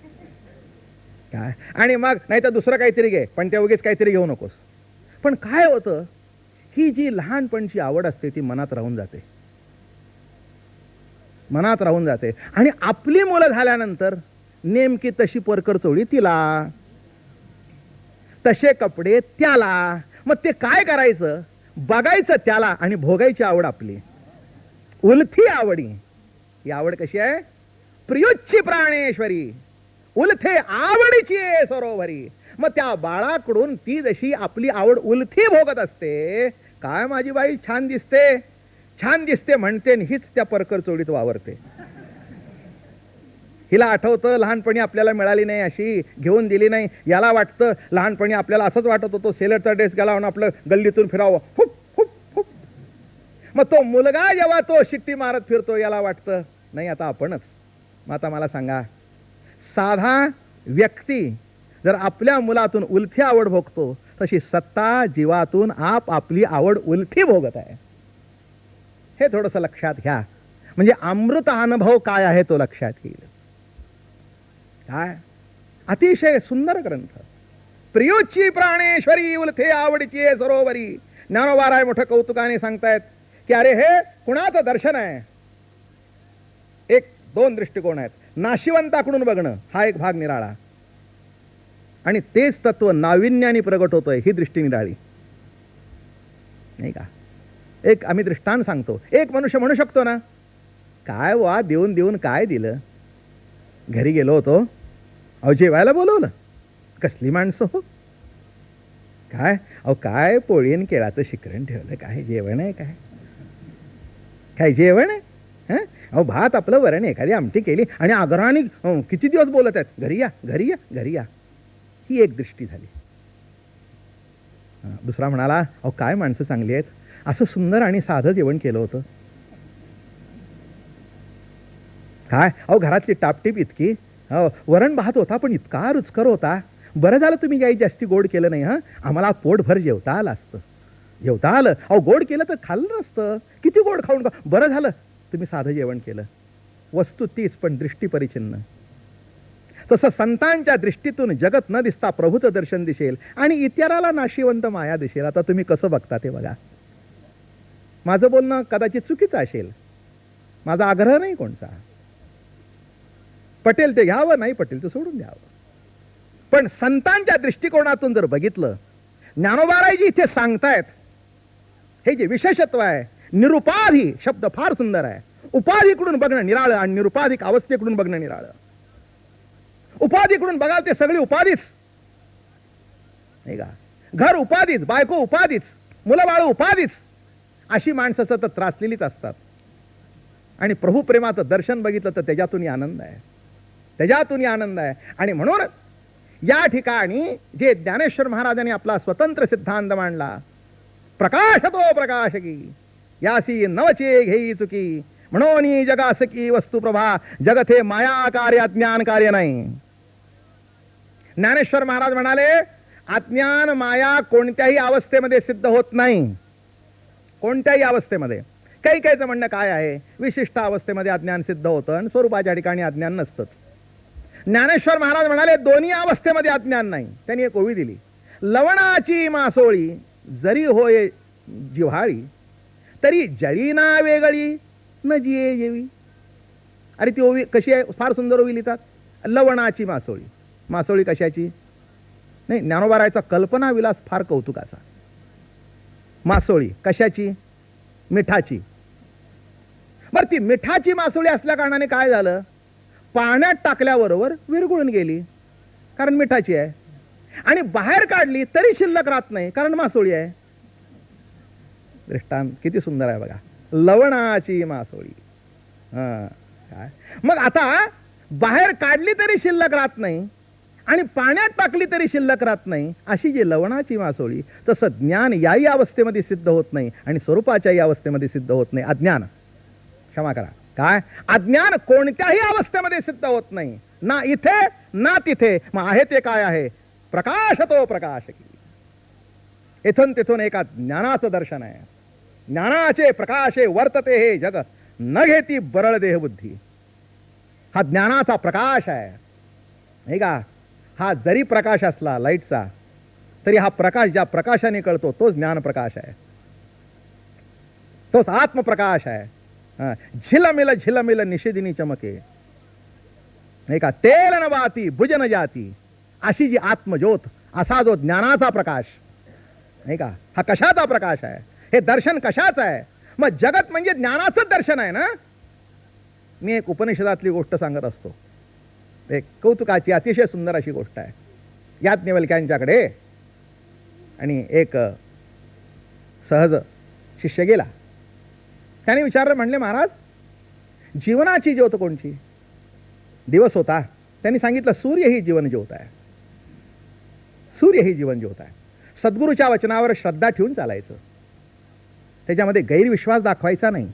काय. आणि मग नाही तर दुसरं काहीतरी घे, पण ते उगीच काहीतरी घेऊ नकोस. पण काय होतं, ही जी लहानपणची आवड असते ती मनात राहून जाते. मनात राहून जाते. आणि आपली मुलं झाल्यानंतर नेमकी तशी परकर चोळी तिला, तसे कपडे त्याला. मग ते काय करायचं, बघायचं त्याला आणि भोगायची आवड आपली. उलथी आवडी. ही आवड कशी आहे, प्रियोच्ची प्राणेश्वरी उलथे आवडीची सरोवरी. मग त्या बाळाकडून ती जशी आपली आवड उलथी भोगत असते, काय माझी बाई छान दिसते, छान दिसते म्हणते, हीच त्या परकर चोळीत वावरते. हिला आठवतं लहानपणी आपल्याला मिळाली नाही, अशी घेऊन दिली नाही. याला वाटतं लहानपणी आपल्याला असंच वाटत होतं, सेलरचा ड्रेस गेला म्हणून आपलं गल्लीतून फिरावं, हुप हुप हुप. मग तो मुलगा जेव्हा तो शिट्टी मारत फिरतो, याला वाटतं नाही आता आपणच. मग आता मला सांगा, साधा व्यक्ती जर आपल्या मुलातून उलथी आवड भोगतो, तशी सत्ता जीवातून आपली आवड उलथी भोगत आहे. हे थोडस लक्षात घ्या, म्हणजे अमृत अनुभव काय आहे तो लक्षात येईल. काय अतिशय सुंदर ग्रंथ. प्रियोची प्राणेश्वरी उलथे आवडीची सरोवरी. ज्ञानोबाराय मोठं कौतुकाने सांगतायत की अरे हे कुणाचं दर्शन आहे. एक दोन दृष्टिकोन आहेत. नाशिवंताकडून बघणं हा एक भाग निराळा, आणि तेच तत्व नाविन्याने प्रगट होतोय ही दृष्टी निराळी, नाही का. एक आम्ही दृष्टांत सांगतो. एक मनुष्य म्हणू शकतो ना, काय वा देऊन देऊन काय दिलं. घरी गेलो होतो, अहो जेवायला बोलवलं, कसली माणसं हो. काय अहो काय पोळीन केळाचं शिकरण ठेवलं, काय जेवण आहे, काय काय जेवण आहे. हं अहो भात आपलं वरण, एखादी आमटी केली आणि आग्रहाने किती दिवस बोलत आहेत, घरी या घरी या घरी या. ही एक दृष्टी झाली. दुसरा म्हणाला, अहो काय माणसं चांगली आहेत, असं सुंदर आणि साधं जेवण केलं होतं. काय अहो घरातली टापटीप इतकी, वरण भात होता पण इतका रुचकर होता. बरं झालं तुम्ही काही जास्ती गोड केलं नाही. आम्हाला पोटभर जेवता आलं असतं, जेवता आलं. अहो गोड केलं तर खाल्लं नसतं, किती गोड खाऊन. बरं झालं तुम्ही साधं जेवण केलं. वस्तू तीच पण दृष्टी परिचिन्न. तसं संतांच्या दृष्टीतून जगत न दिसता प्रभूचं दर्शन दिसेल आणि इतराला नाशिवंत माया दिसेल. आता तुम्ही कसं बघता ते बघा. माझं बोलणं कदाचित चुकीचं असेल, माझा आग्रह नाही कोणता. पटेल ते घ्यावं, नाही पटेल ते सोडून द्यावं. पण संतांच्या दृष्टिकोनातून जर बघितलं, ज्ञानोबारायजी इथे सांगतायत हे जे विशेषत्व आहे, निरुपाधी शब्द फार सुंदर आहे. उपाधीकडून बघणं निराळं आणि निरुपाधिक अवस्थेकडून बघणं निराळं. उपाधीकडून बघाल ते सगळी उपाधीच, नाही का. घर उपाधीच, बायको उपाधीच, मुलं बाळ उपाधीच, अशी माणसं सतत त्रासलेलीच असतात. आणि प्रभू प्रेमाचं दर्शन बघितलं तर त्याच्यातूनही आनंद आहे, त्याच्यातूनही आनंद आहे. आणि म्हणून या ठिकाणी जे ज्ञानेश्वर महाराजांनी आपला स्वतंत्र सिद्धांत मांडला, प्रकाश तो प्रकाशकी यासी नवचे घेई चुकी, म्हणून जगासकी वस्तुप्रभा, जगत हे माया कार्य अज्ञान कार्य नाही. ज्ञानेश्वर महाराज म्हणाले, अज्ञान माया कोणत्याही अवस्थेमध्ये सिद्ध होत नाही, कोणत्याही अवस्थेमध्ये. काही काहीचं म्हणणं काय आहे, विशिष्ट अवस्थेमध्ये अज्ञान सिद्ध होतं आणि स्वरूपाच्या ठिकाणी अज्ञान नसतंच. ज्ञानेश्वर महाराज म्हणाले दोन्ही अवस्थेमध्ये अज्ञान नाही. त्यांनी एक ओवी दिली, लवणाची मासोळी जरी होय जिव्हाळी, तरी जरी ना वेगळी न जिये जेवी. अरे ती ओवी कशी आहे, फार सुंदर ओवी लिहितात. लवणाची मासोळी, मासोळी कशाची नाही. ज्ञानोबारायचा कल्पना विलास फार कौतुकाचा. मासोळी कशाची, मिठाची. बर ती मिठाची मासोळी असल्या कारणाने काय झालं, पाण्यात टाकल्याबरोबर विरघळून गेली, कारण मिठाची आहे. आणि बाहेर काढली तरी शिल्लक राहत नाही, कारण मासोळी आहे. दृष्टांत किती सुंदर आहे बघा, लवणाची मासोळी. काय मग आता बाहेर काढली तरी शिल्लक राहत नाही आणि पाण्यात टाकली तरी शिल्लक राहत नाही, अशी जी लवणाची मासोळी. तसं ज्ञान याही अवस्थेमध्ये सिद्ध होत नाही आणि स्वरूपाच्याही अवस्थेमध्ये सिद्ध होत नाही. अज्ञान, क्षमा करा, काय अज्ञान कोणत्याही अवस्थेमध्ये सिद्ध होत नाही, ना इथे ना तिथे. मग आहे ते काय आहे, प्रकाश तो प्रकाशकी. इथून तिथून एका ज्ञानाचं दर्शन आहे. ज्ञानाचे प्रकाशे वर्तते हे जग, न घेती बरळ देहबुद्धी. हा ज्ञानाचा प्रकाश आहे, नाही का. हा जरी प्रकाश असला लाईटचा, तरी हा प्रकाश ज्या प्रकाशाने कळतो तोच ज्ञान प्रकाश आहे, तोच आत्मप्रकाश आहे. झिलमिल निषेदिनी चमके, नाही का, तेल न बाती भुज न जाती, अशी जी आत्मज्योत, असा जो ज्ञानाचा प्रकाश, नाही का, हा कशाचा प्रकाश आहे, हे दर्शन कशाचं आहे? मग जगत म्हणजे ज्ञानाचं दर्शन आहे ना. मी एक उपनिषदातली गोष्ट सांगत असतो, एक कौतुकाची अतिशय सुंदर अशी गोष्ट आहे. याज्ञवल्क्यांच्याकडे आणि एक सहज शिष्य गेला. त्याने विचारलं, म्हणले महाराज जीवनाची ज्योत कोणची? दिवस होता. त्यांनी सांगितलं सूर्य ही जीवन ज्योत आहे, सूर्य ही जीवन ज्योत आहे. सद्गुरूच्या वचनावर श्रद्धा ठेवून चालायचं, त्याच्यामध्ये गैरविश्वास दाखवायचा नाही,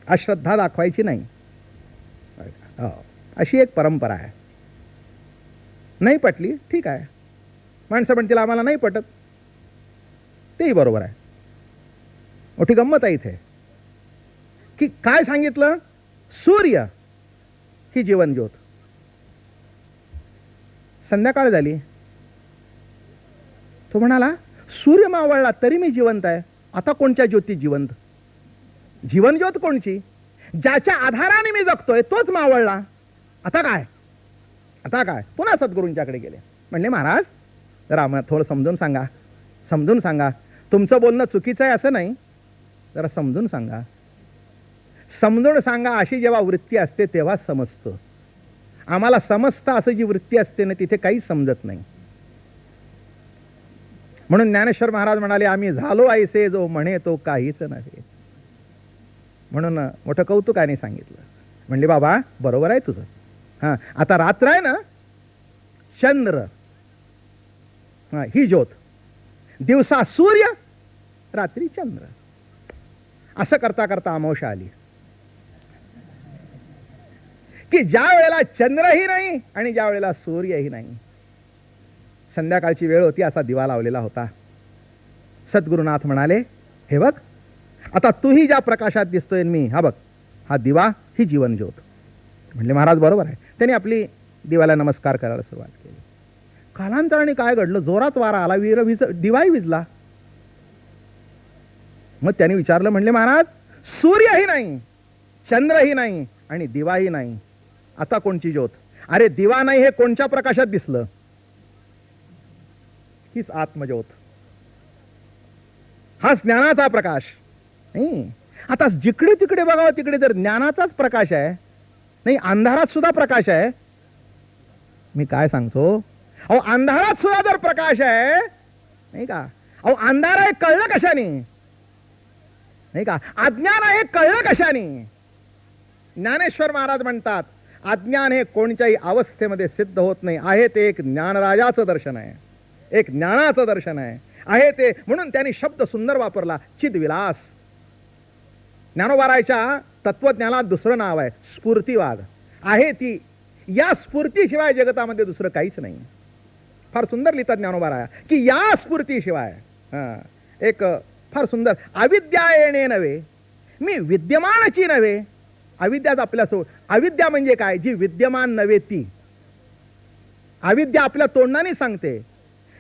अश्रद्धा दाखवायची नाही. अशी एक परंपरा आहे. नाही पटली ठीक आहे, माणसं म्हणतील आम्हाला नाही पटत, तेही बरोबर आहे. मोठी गंमत आहे इथे की काय सांगितलं, सूर्य ही जीवन ज्योत. संध्याकाळ झाली, तो म्हणाला सूर्य मावळला तरी मी जिवंत आहे, आता कोणत्या ज्योती जिवंत? जीवन ज्योत कोणची? ज्याच्या आधाराने मी जगतोय तोच मावळला, आता काय, आता काय? पुन्हा सद्गुरूंच्याकडे गेले. म्हणले महाराज जरा आम्हाला थोडं समजून सांगा, समजून सांगा, तुमचं बोलणं चुकीचं आहे असं नाही, जरा समजून सांगा. समजून सांगा अशी जेव्हा वृत्ती असते तेव्हा समजतं. आम्हाला समजतं असं जी वृत्ती असते ना तिथे काहीच समजत नाही. म्हणून ज्ञानेश्वर महाराज म्हणाले आम्ही झालो ऐसे जो म्हणे तो काहीच नव्हे. म्हणून मोठं कौतुकाने सांगितलं. म्हणले बाबा बरोबर आहे तुझं. हा आता रात्र आहे ना, चंद्र ही ज्योत, दिवसा सूर्य, रात्री चंद्र, असं करता करता अमावस्या आली की ज्या वेळेला चंद्रही नाही आणि ज्या वेळेला सूर्यही नाही, संध्याकाळची वेळ होती, असा दिवा लावलेला होता. सद्गुरुनाथ म्हणाले हे बघ आता तूही ज्या प्रकाशात दिसतोय मी, हा बघ हा दिवा ही जीवन ज्योत. म्हणले महाराज बरोबर आहे. त्यांनी आपली दिवाला नमस्कार करायला सुरुवात केली. कालांतराने काय घडलं, जोरात वारा आला, दिवाही विजला. मग त्यांनी विचारलं, म्हणले महाराज सूर्यही नाही, चंद्रही नाही आणि दिवाही नाही, आता कोणची ज्योत? अरे दिवा नाही हे कोणत्या प्रकाशात दिसलं? हीच आत्मज्योत, हाच ज्ञानाचा प्रकाश. नाही आता जिकडे तिकडे बघावं तिकडे जर ज्ञानाचाच प्रकाश आहे, नाही अंधारात सुद्धा प्रकाश आहे. मी काय सांगतो, अहो अंधारात सुद्धा जर प्रकाश आहे, नाही का, अहो अंधार आहे कळलं कशाने, नाही का, अज्ञान आहे कळलं कशाने? ज्ञानेश्वर महाराज म्हणतात अज्ञान हे कोणत्याही अवस्थेमध्ये सिद्ध होत नाही, आहे ते एक ज्ञानराजाचं दर्शन आहे, एक ज्ञानाचं दर्शन आहे, आहे ते. म्हणून त्यांनी शब्द सुंदर वापरला, चिदविलास. ज्ञानोबारायच्या तत्वज्ञानात दुसरं नाव आहे स्फूर्तिवाद. आहे ती, या स्फूर्तीशिवाय जगतामध्ये दुसरं काहीच नाही. फार सुंदर लिहितात ज्ञानोबाराया की या स्फूर्तीशिवाय एक फार सुंदर, अविद्या येणे नव्हे, मी विद्यमानाची नव्हे. अविद्याच आपल्यासोबत, अविद्या म्हणजे काय, जी विद्यमान नव्हे ती. अविद्या आपल्या तोंडाने सांगते,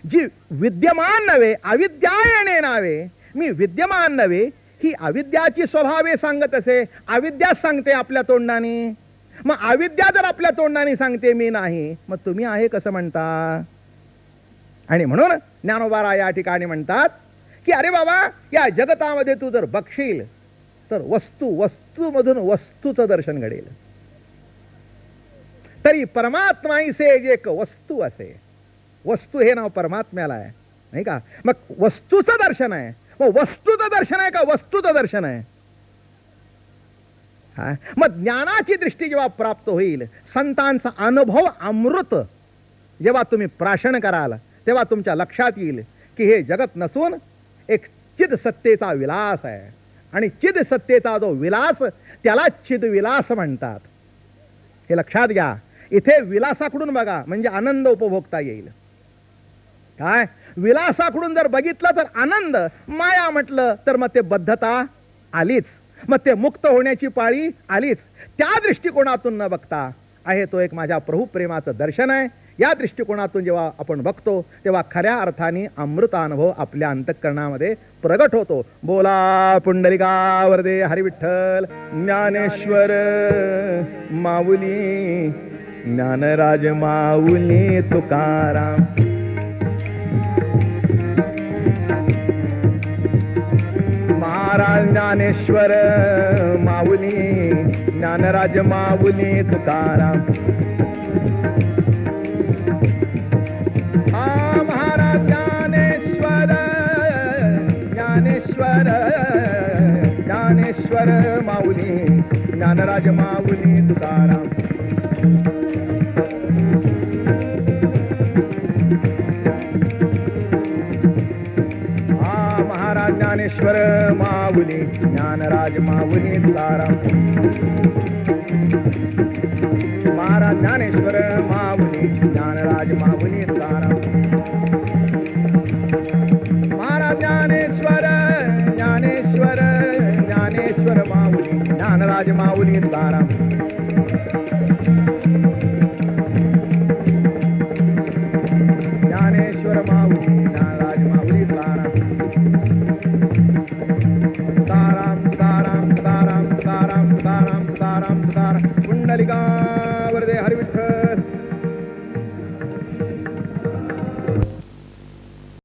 जी विद्यमान नव्हे, अविद्या येणे नावे, मी विद्यमान नव्हे, ही अविद्याची स्वभावे सांगत असे. अविद्या सांगते आपल्या तोंडाने. मग अविद्या जर आपल्या तोंडाने सांगते मी नाही, मग तुम्ही आहे कसं म्हणता? आणि म्हणून ज्ञानोबा या ठिकाणी म्हणतात की अरे बाबा या जगतामध्ये तू जर बघशील तर वस्तूमधून वस्तूचं दर्शन घडेल. तरी परमात्मा से एक वस्तू असे, वस्तू हे नाव परमात्म्याला आहे, नाही का. मग वस्तूचं दर्शन आहे, मग वस्तूचं दर्शन आहे का वस्तूचं दर्शन आहे? हा मग ज्ञानाची दृष्टी जेव्हा प्राप्त होईल, संतांचा अनुभव अमृत जेव्हा तुम्ही प्राशन कराल, तेव्हा तुमच्या लक्षात येईल की हे जगत नसून एक चिद सत्तेचा विलास आहे. आणि चिद सत्तेचा जो विलास त्याला चिदविलास म्हणतात. हे लक्षात घ्या. इथे विलासाकडून बघा म्हणजे आनंद उपभोगता येईल. काय विलासाकडून जर बघितलं तर आनंद, माया म्हटलं तर मग ते बद्धता आलीच, मग ते मुक्त होण्याची पाळी आलीच. त्या दृष्टिकोनातून न बघता आहे तो एक माझ्या प्रभू प्रेमाचं दर्शन आहे. या दृष्टिकोनातून जेव्हा आपण बघतो तेव्हा खऱ्या अर्थाने अमृतानुभव आपल्या अंतःकरणामध्ये प्रगट होतो. बोला पुंडलिका वरदे हरी विठ्ठल ज्ञानेश्वर माऊली ज्ञानराज माऊली तुकाराम. महाराज ज्ञानेश्वर माऊली ज्ञानराज माऊली तुकाराम. हा महाराज ज्ञानेश्वर ज्ञानेश्वर ज्ञानेश्वर माऊली ज्ञानराज माऊली तुकाराम. हा महाराज ज्ञानेश्वर माऊली ज्ञानराज माऊली तुकाराम. महाराज ज्ञानेश्वर माऊली ज्ञानराज माऊली तुकाराम. महाराज ज्ञानेश्वर ज्ञानेश्वर ज्ञानेश्वर माऊली ज्ञानराज माऊली तुकाराम. ज्ञानेश्वर माऊली ज्ञानराज माऊली तुकाराम. तुकाराम तुकाराम तुकाराम तुकाराम तुकाराम तुकाराम तुकाराम. पुंडलिका वरदे हरी विठ्ठल.